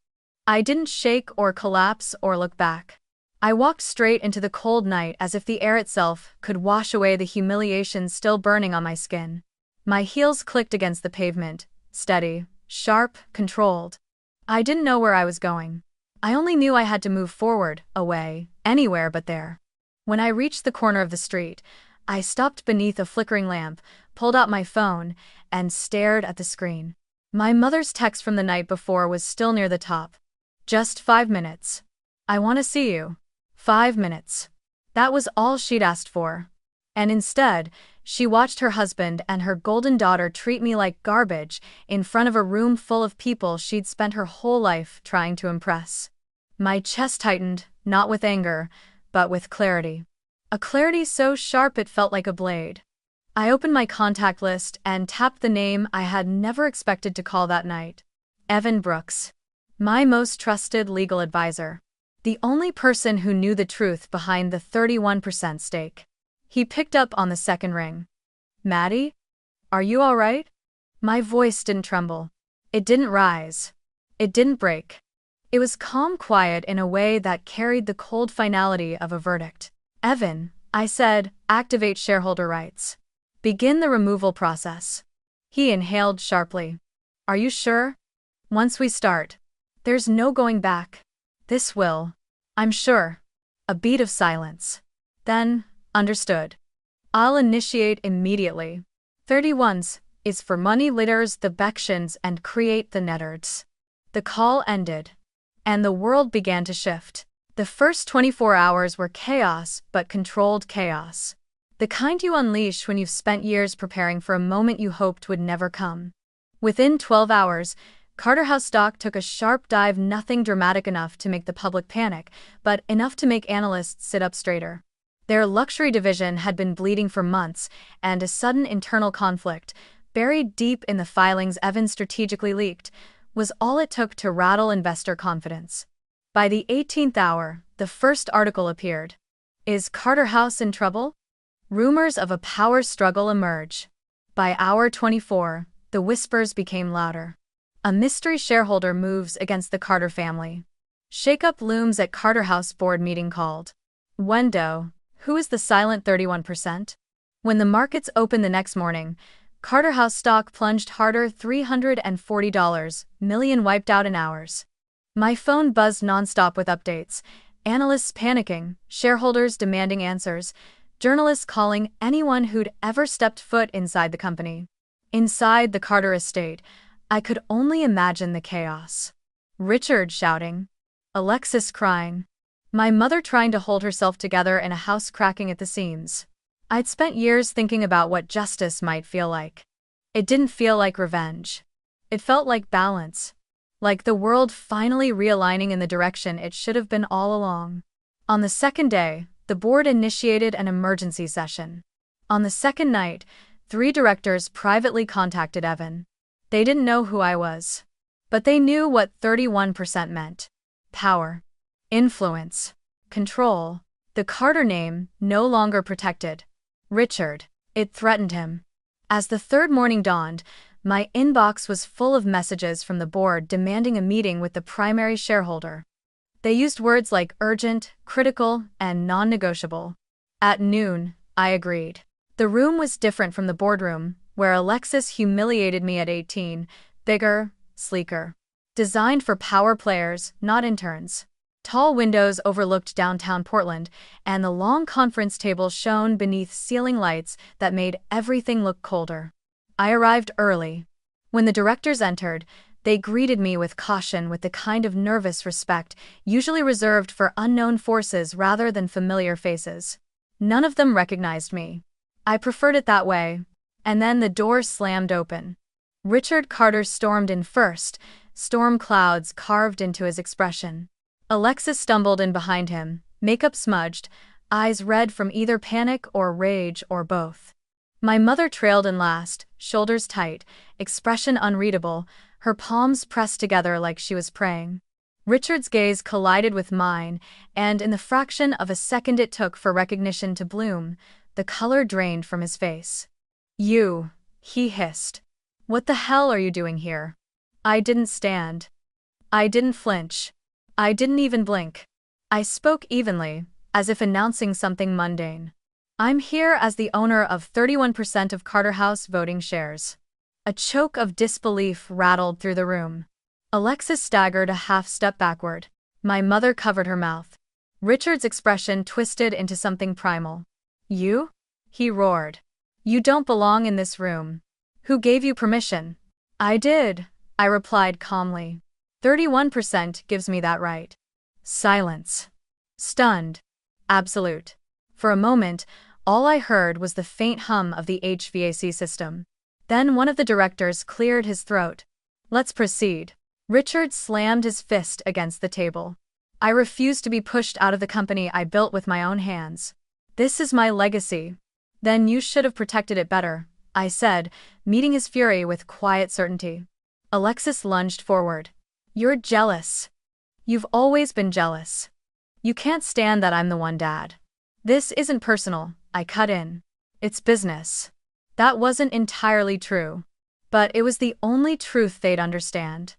I didn't shake or collapse or look back. I walked straight into the cold night as if the air itself could wash away the humiliation still burning on my skin. My heels clicked against the pavement, steady, sharp, controlled. I didn't know where I was going. I only knew I had to move forward, away, anywhere but there. When I reached the corner of the street, I stopped beneath a flickering lamp, pulled out my phone, and stared at the screen. My mother's text from the night before was still near the top. Just 5 minutes. I want to see you. 5 minutes. That was all she'd asked for. And instead, she watched her husband and her golden daughter treat me like garbage in front of a room full of people she'd spent her whole life trying to impress. My chest tightened, not with anger, but with clarity. A clarity so sharp it felt like a blade. I opened my contact list and tapped the name I had never expected to call that night. Evan Brooks. My most trusted legal advisor. The only person who knew the truth behind the 31% stake. He picked up on the second ring. "Maddie? Are you all right?" My voice didn't tremble. It didn't rise. It didn't break. It was calm, quiet in a way that carried the cold finality of a verdict. "Evan," I said, "activate shareholder rights. Begin the removal process." He inhaled sharply. "Are you sure? Once we start, there's no going back. This will. I'm sure." A beat of silence. Then, "Understood. I'll initiate immediately. 31s is for money litters the Bections and create the Nettards." The call ended. And the world began to shift. The first 24 hours were chaos, but controlled chaos. The kind you unleash when you've spent years preparing for a moment you hoped would never come. Within 12 hours, Carter House stock took a sharp dive, nothing dramatic enough to make the public panic, but enough to make analysts sit up straighter. Their luxury division had been bleeding for months, and a sudden internal conflict, buried deep in the filings Evan strategically leaked, was all it took to rattle investor confidence. By the 18th hour, the first article appeared. "Is Carter House in trouble?" Rumors of a power struggle emerge. By hour 24, the whispers became louder. A mystery shareholder moves against the Carter family. Shakeup looms at Carter House board meeting called. Wendo, who is the silent 31%? When the markets opened the next morning, Carter House stock plunged harder, $340 million wiped out in hours. My phone buzzed nonstop with updates, analysts panicking, shareholders demanding answers, journalists calling anyone who'd ever stepped foot inside the company. Inside the Carter estate, I could only imagine the chaos. Richard shouting. Alexis crying. My mother trying to hold herself together in a house cracking at the seams. I'd spent years thinking about what justice might feel like. It didn't feel like revenge. It felt like balance. Like the world finally realigning in the direction it should have been all along. On the second day, the board initiated an emergency session. On the second night, 3 directors privately contacted Evan. They didn't know who I was. But they knew what 31% meant. Power. Influence. Control. The Carter name, no longer protected. Richard. It threatened him. As the third morning dawned, my inbox was full of messages from the board demanding a meeting with the primary shareholder. They used words like urgent, critical, and non-negotiable. At noon, I agreed. The room was different from the boardroom, where Alexis humiliated me at 18, bigger, sleeker. Designed for power players, not interns. Tall windows overlooked downtown Portland, and the long conference table shone beneath ceiling lights that made everything look colder. I arrived early. When the directors entered, they greeted me with caution, with the kind of nervous respect usually reserved for unknown forces rather than familiar faces. None of them recognized me. I preferred it that way. And then the door slammed open. Richard Carter stormed in first, storm clouds carved into his expression. Alexis stumbled in behind him, makeup smudged, eyes red from either panic or rage or both. My mother trailed in last, shoulders tight, expression unreadable, her palms pressed together like she was praying. Richard's gaze collided with mine, and in the fraction of a second it took for recognition to bloom, the color drained from his face. "You," he hissed. "What the hell are you doing here?" I didn't stand. I didn't flinch. I didn't even blink. I spoke evenly, as if announcing something mundane. "I'm here as the owner of 31% of Carter House voting shares." A choke of disbelief rattled through the room. Alexis staggered a half-step backward. My mother covered her mouth. Richard's expression twisted into something primal. "You?" he roared. "You don't belong in this room. Who gave you permission?" "I did," I replied calmly. 31% gives me that right." Silence. Stunned. Absolute. For a moment, all I heard was the faint hum of the HVAC system. Then one of the directors cleared his throat. "Let's proceed." Richard slammed his fist against the table. "I refuse to be pushed out of the company I built with my own hands. This is my legacy." "Then you should have protected it better," I said, meeting his fury with quiet certainty. Alexis lunged forward. "You're jealous. You've always been jealous. You can't stand that I'm the one, Dad." "This isn't personal," I cut in. "It's business." That wasn't entirely true. But it was the only truth they'd understand.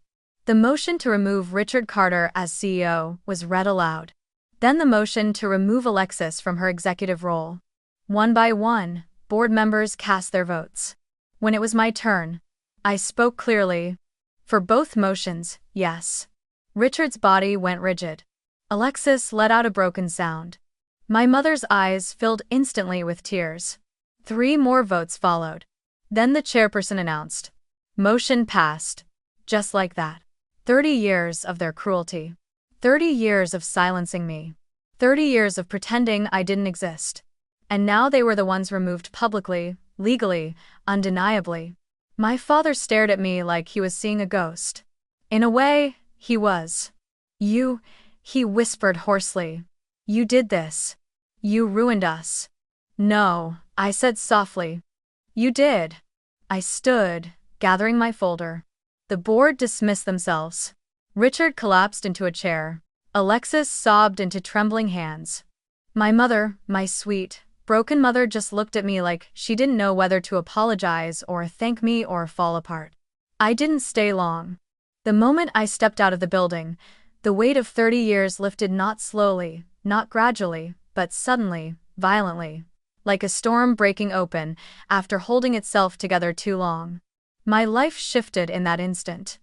The motion to remove Richard Carter as CEO was read aloud. Then the motion to remove Alexis from her executive role. One by one, board members cast their votes. When it was my turn, I spoke clearly. For both motions, yes. Richard's body went rigid. Alexis let out a broken sound. My mother's eyes filled instantly with tears. 3 more votes followed. Then the chairperson announced. Motion passed. Just like that. 30 years of their cruelty. 30 years of silencing me. 30 years of pretending I didn't exist. And now they were the ones removed publicly, legally, undeniably. My father stared at me like he was seeing a ghost. In a way, he was. "You," he whispered hoarsely. "You did this. You ruined us." "No," I said softly. "You did." I stood, gathering my folder. The board dismissed themselves. Richard collapsed into a chair. Alexis sobbed into trembling hands. My mother, my sweet, broken mother, just looked at me like she didn't know whether to apologize or thank me or fall apart. I didn't stay long. The moment I stepped out of the building, the weight of 30 years lifted, not slowly, not gradually, but suddenly, violently. Like a storm breaking open after holding itself together too long. My life shifted in that instant.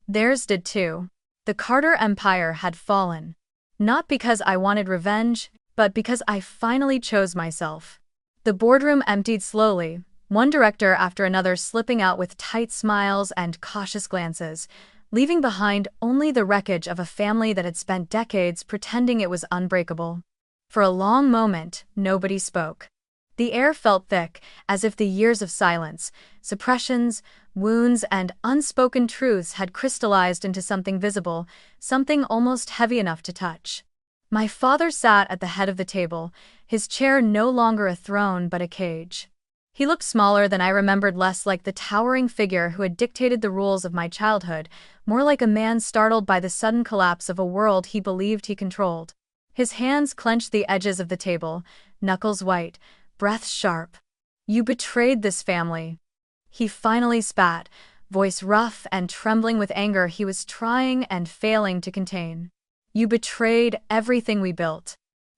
Theirs did too. The Carter Empire had fallen. Not because I wanted revenge, but because I finally chose myself. The boardroom emptied slowly, one director after another slipping out with tight smiles and cautious glances, leaving behind only the wreckage of a family that had spent decades pretending it was unbreakable. For a long moment, nobody spoke. The air felt thick, as if the years of silence, suppressions, wounds, and unspoken truths had crystallized into something visible, something almost heavy enough to touch. My father sat at the head of the table, his chair no longer a throne but a cage. He looked smaller than I remembered, less like the towering figure who had dictated the rules of my childhood, more like a man startled by the sudden collapse of a world he believed he controlled. His hands clenched the edges of the table, knuckles white, breath sharp. "You betrayed this family." He finally spat, voice rough and trembling with anger he was trying and failing to contain. "You betrayed everything we built."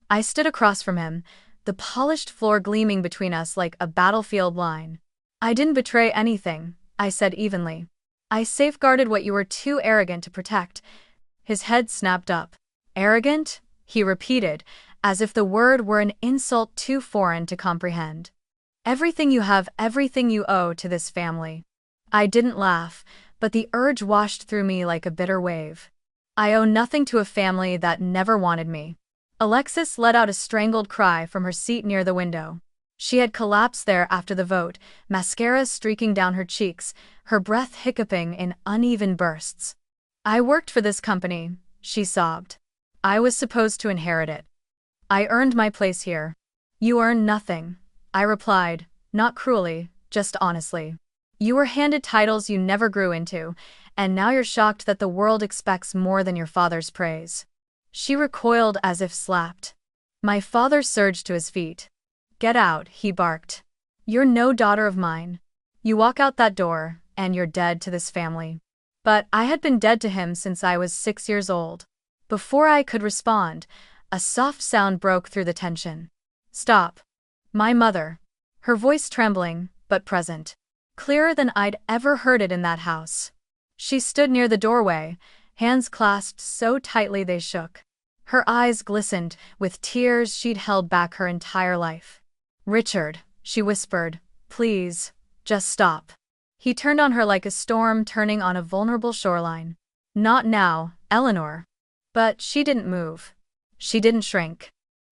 I stood across from him, the polished floor gleaming between us like a battlefield line. "I didn't betray anything," I said evenly. "I safeguarded what you were too arrogant to protect." His head snapped up. "Arrogant?" he repeated, as if the word were an insult too foreign to comprehend. "Everything you have, everything you owe to this family." I didn't laugh, but the urge washed through me like a bitter wave. "I owe nothing to a family that never wanted me." Alexis let out a strangled cry from her seat near the window. She had collapsed there after the vote, mascara streaking down her cheeks, her breath hiccuping in uneven bursts. "I worked for this company," she sobbed. "I was supposed to inherit it. I earned my place here." "You earned nothing," I replied, not cruelly, just honestly. "You were handed titles you never grew into, and now you're shocked that the world expects more than your father's praise." She recoiled as if slapped. My father surged to his feet. "Get out," he barked. "You're no daughter of mine. You walk out that door, and you're dead to this family." But I had been dead to him since I was 6 years old. Before I could respond, a soft sound broke through the tension. "Stop." My mother. Her voice trembling, but present. Clearer than I'd ever heard it in that house. She stood near the doorway, hands clasped so tightly they shook. Her eyes glistened with tears she'd held back her entire life. "Richard," she whispered, "please, just stop." He turned on her like a storm turning on a vulnerable shoreline. "Not now, Eleanor." But she didn't move. She didn't shrink.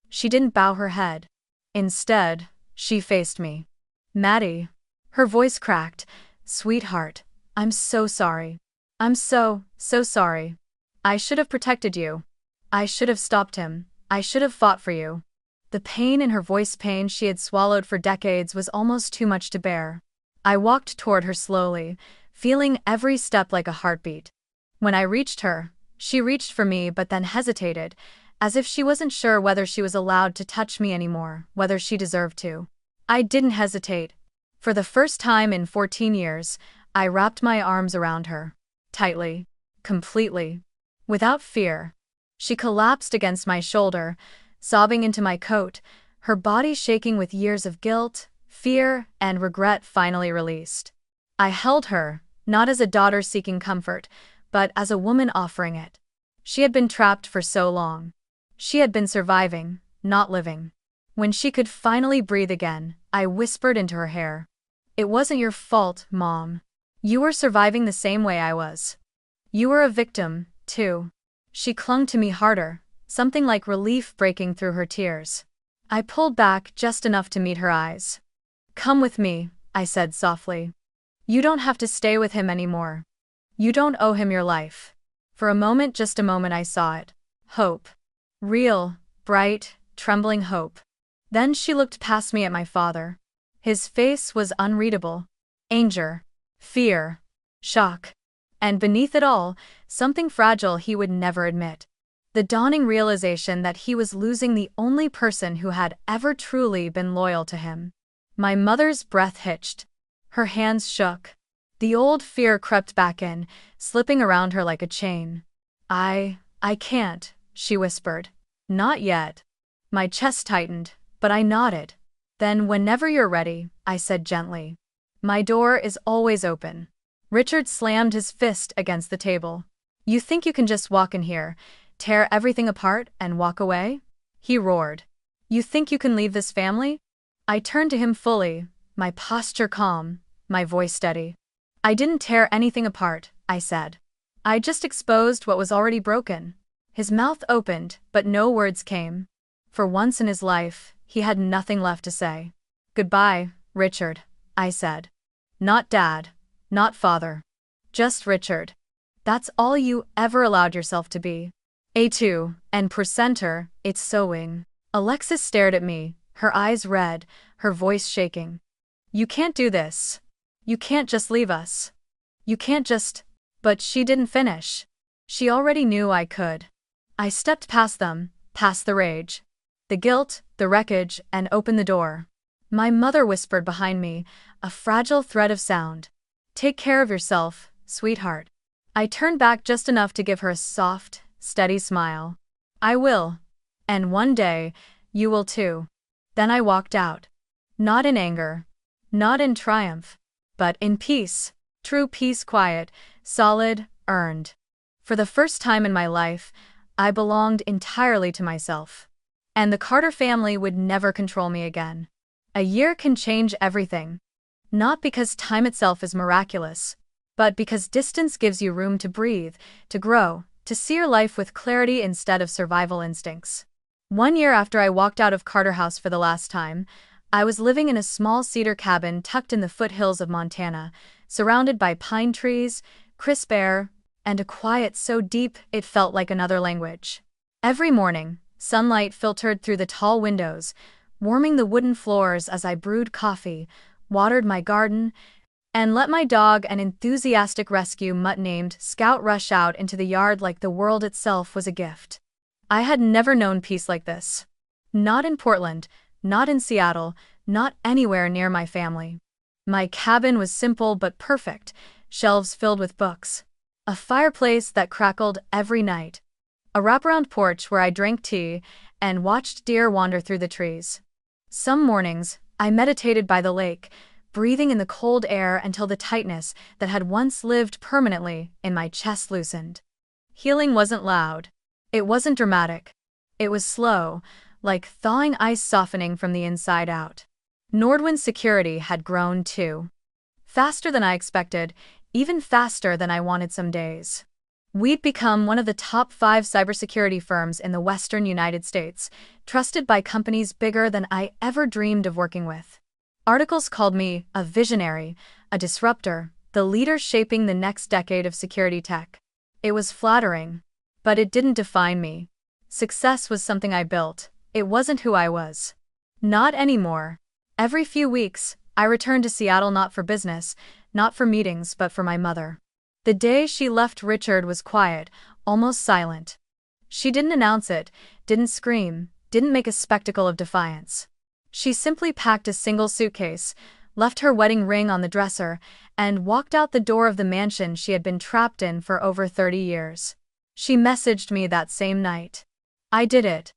She didn't bow her head. Instead, she faced me. "Maddie." Her voice cracked. "Sweetheart, I'm so sorry. I'm so sorry. I should have protected you. I should have stopped him. I should have fought for you." The pain in her voice, pain she had swallowed for decades, was almost too much to bear. I walked toward her slowly, feeling every step like a heartbeat. When I reached her, she reached for me but then hesitated, as if she wasn't sure whether she was allowed to touch me anymore, whether she deserved to. I didn't hesitate. For the first time in 14 years, I wrapped my arms around her. Tightly. Completely. Without fear. She collapsed against my shoulder, sobbing into my coat, her body shaking with years of guilt, fear, and regret finally released. I held her, not as a daughter seeking comfort, but as a woman offering it. She had been trapped for so long. She had been surviving, not living. When she could finally breathe again, I whispered into her hair. "It wasn't your fault, Mom. You were surviving the same way I was. You were a victim, too." She clung to me harder, something like relief breaking through her tears. I pulled back just enough to meet her eyes. "Come with me," I said softly. "You don't have to stay with him anymore. You don't owe him your life." For a moment, just a moment, I saw it. Hope. Real, bright, trembling hope. Then she looked past me at my father. His face was unreadable. Anger. Fear. Shock. And beneath it all, something fragile he would never admit. The dawning realization that he was losing the only person who had ever truly been loyal to him. My mother's breath hitched. Her hands shook. The old fear crept back in, slipping around her like a chain. I can't," she whispered. "Not yet." My chest tightened, but I nodded. "Then whenever you're ready," I said gently. "My door is always open." Richard slammed his fist against the table. "You think you can just walk in here, tear everything apart, and walk away?" he roared. "You think you can leave this family?" I turned to him fully, my posture calm, my voice steady. "I didn't tear anything apart," I said. I just exposed what was already broken. His mouth opened, but no words came. For once in his life, he had nothing left to say. "Goodbye, Richard," I said. "Not Dad. Not Father. Just Richard. That's all you ever allowed yourself to be." A2, and presenter, it's sewing. Alexis stared at me, her eyes red, her voice shaking. "You can't do this. You can't just leave us. You can't just—" But she didn't finish. She already knew I could. I stepped past them, past the rage, the guilt, the wreckage, and opened the door. My mother whispered behind me, a fragile thread of sound. "Take care of yourself, sweetheart." I turned back just enough to give her a soft, steady smile. "I will. And one day, you will too." Then I walked out. Not in anger. Not in triumph. But in peace. True peace, quiet, solid, earned. For the first time in my life, I belonged entirely to myself. And the Carter family would never control me again. A year can change everything. Not because time itself is miraculous, but because distance gives you room to breathe, to grow, to see your life with clarity instead of survival instincts. 1 year after I walked out of Carter House for the last time, I was living in a small cedar cabin tucked in the foothills of Montana, surrounded by pine trees, crisp air, and a quiet so deep it felt like another language. Every morning, sunlight filtered through the tall windows, warming the wooden floors as I brewed coffee, watered my garden, and let my dog, an enthusiastic rescue mutt named Scout, rush out into the yard like the world itself was a gift. I had never known peace like this. Not in Portland, not in Seattle, not anywhere near my family. My cabin was simple but perfect, shelves filled with books, a fireplace that crackled every night, a wraparound porch where I drank tea and watched deer wander through the trees. Some mornings, I meditated by the lake, breathing in the cold air until the tightness that had once lived permanently in my chest loosened. Healing wasn't loud. It wasn't dramatic. It was slow, like thawing ice softening from the inside out. Nordwind's security had grown too. Faster than I expected, even faster than I wanted some days. We'd become one of the top 5 cybersecurity firms in the Western United States, trusted by companies bigger than I ever dreamed of working with. Articles called me a visionary, a disruptor, the leader shaping the next decade of security tech. It was flattering, but it didn't define me. Success was something I built. It wasn't who I was. Not anymore. Every few weeks, I returned to Seattle not for business, not for meetings, but for my mother. The day she left, Richard was quiet, almost silent. She didn't announce it, didn't scream, didn't make a spectacle of defiance. She simply packed a single suitcase, left her wedding ring on the dresser, and walked out the door of the mansion she had been trapped in for over 30 years. She messaged me that same night. "I did it.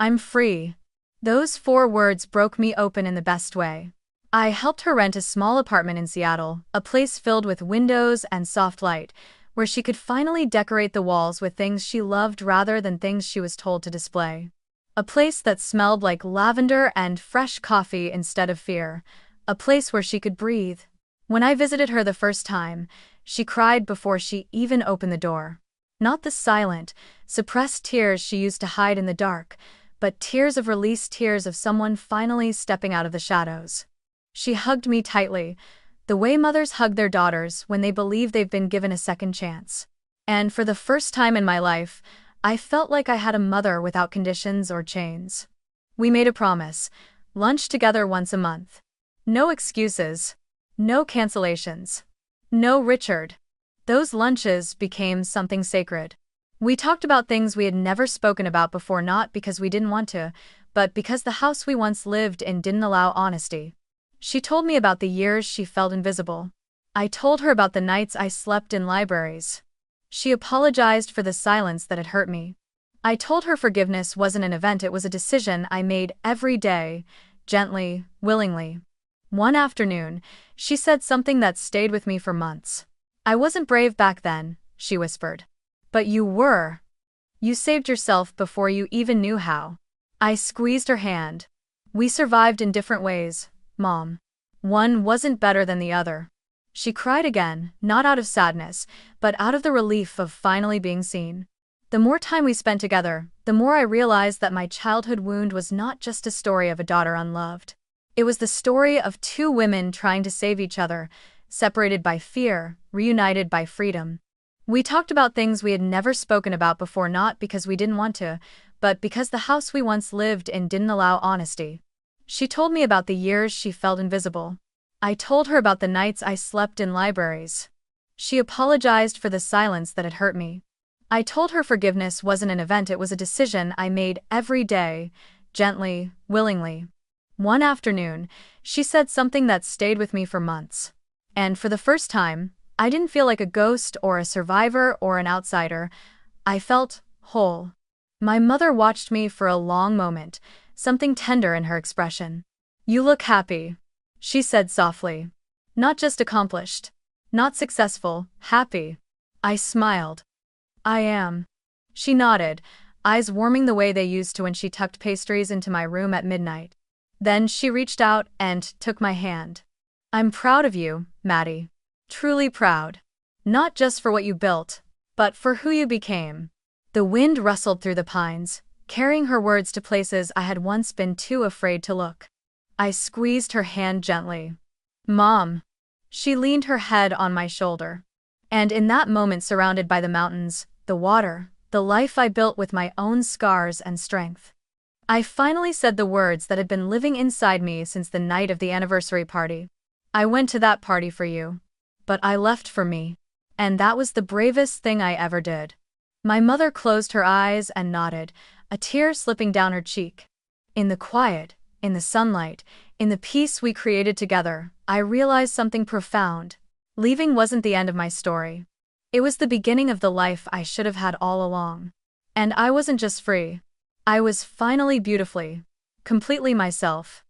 I'm free." Those 4 words broke me open in the best way. I helped her rent a small apartment in Seattle, a place filled with windows and soft light, where she could finally decorate the walls with things she loved rather than things she was told to display. A place that smelled like lavender and fresh coffee instead of fear. A place where she could breathe. When I visited her the first time, she cried before she even opened the door. Not the silent, suppressed tears she used to hide in the dark, but tears of release, tears of someone finally stepping out of the shadows. She hugged me tightly, the way mothers hug their daughters when they believe they've been given a second chance. And for the first time in my life, I felt like I had a mother without conditions or chains. We made a promise: lunch together once a month. No excuses. No cancellations. No Richard. Those lunches became something sacred. We talked about things we had never spoken about before, not because we didn't want to, but because the house we once lived in didn't allow honesty. She told me about the years she felt invisible. I told her about the nights I slept in libraries. She apologized for the silence that had hurt me. I told her forgiveness wasn't an event, it was a decision I made every day, gently, willingly. One afternoon, she said something that stayed with me for months. "I wasn't brave back then," she whispered. "But you were. You saved yourself before you even knew how." I squeezed her hand. "We survived in different ways, Mom. One wasn't better than the other. She cried again, not out of sadness, but out of the relief of finally being seen. The more time we spent together, the more I realized that my childhood wound was not just a story of a daughter unloved. It was the story of two women trying to save each other, separated by fear, reunited by freedom. We talked about things we had never spoken about before, not because we didn't want to, but because the house we once lived in didn't allow honesty. She told me about the years she felt invisible. I told her about the nights I slept in libraries. She apologized for the silence that had hurt me. I told her forgiveness wasn't an event, it was a decision I made every day, gently, willingly. One afternoon, she said something that stayed with me for months. And for the first time, I didn't feel like a ghost or a survivor or an outsider. I felt whole. My mother watched me for a long moment, something tender in her expression. "You look happy," she said softly. "Not just accomplished. Not successful, happy." I smiled. "I am." She nodded, eyes warming the way they used to when she tucked pastries into my room at midnight. Then she reached out and took my hand. "I'm proud of you, Maddie. Truly proud. Not just for what you built, but for who you became." The wind rustled through the pines, carrying her words to places I had once been too afraid to look. I squeezed her hand gently. "Mom." She leaned her head on my shoulder. And in that moment, surrounded by the mountains, the water, the life I built with my own scars and strength, I finally said the words that had been living inside me since the night of the anniversary party. "I went to that party for you. But I left for me. And that was the bravest thing I ever did." My mother closed her eyes and nodded, a tear slipping down her cheek. In the quiet, in the sunlight, in the peace we created together, I realized something profound. Leaving wasn't the end of my story. It was the beginning of the life I should have had all along. And I wasn't just free. I was finally beautifully, completely myself.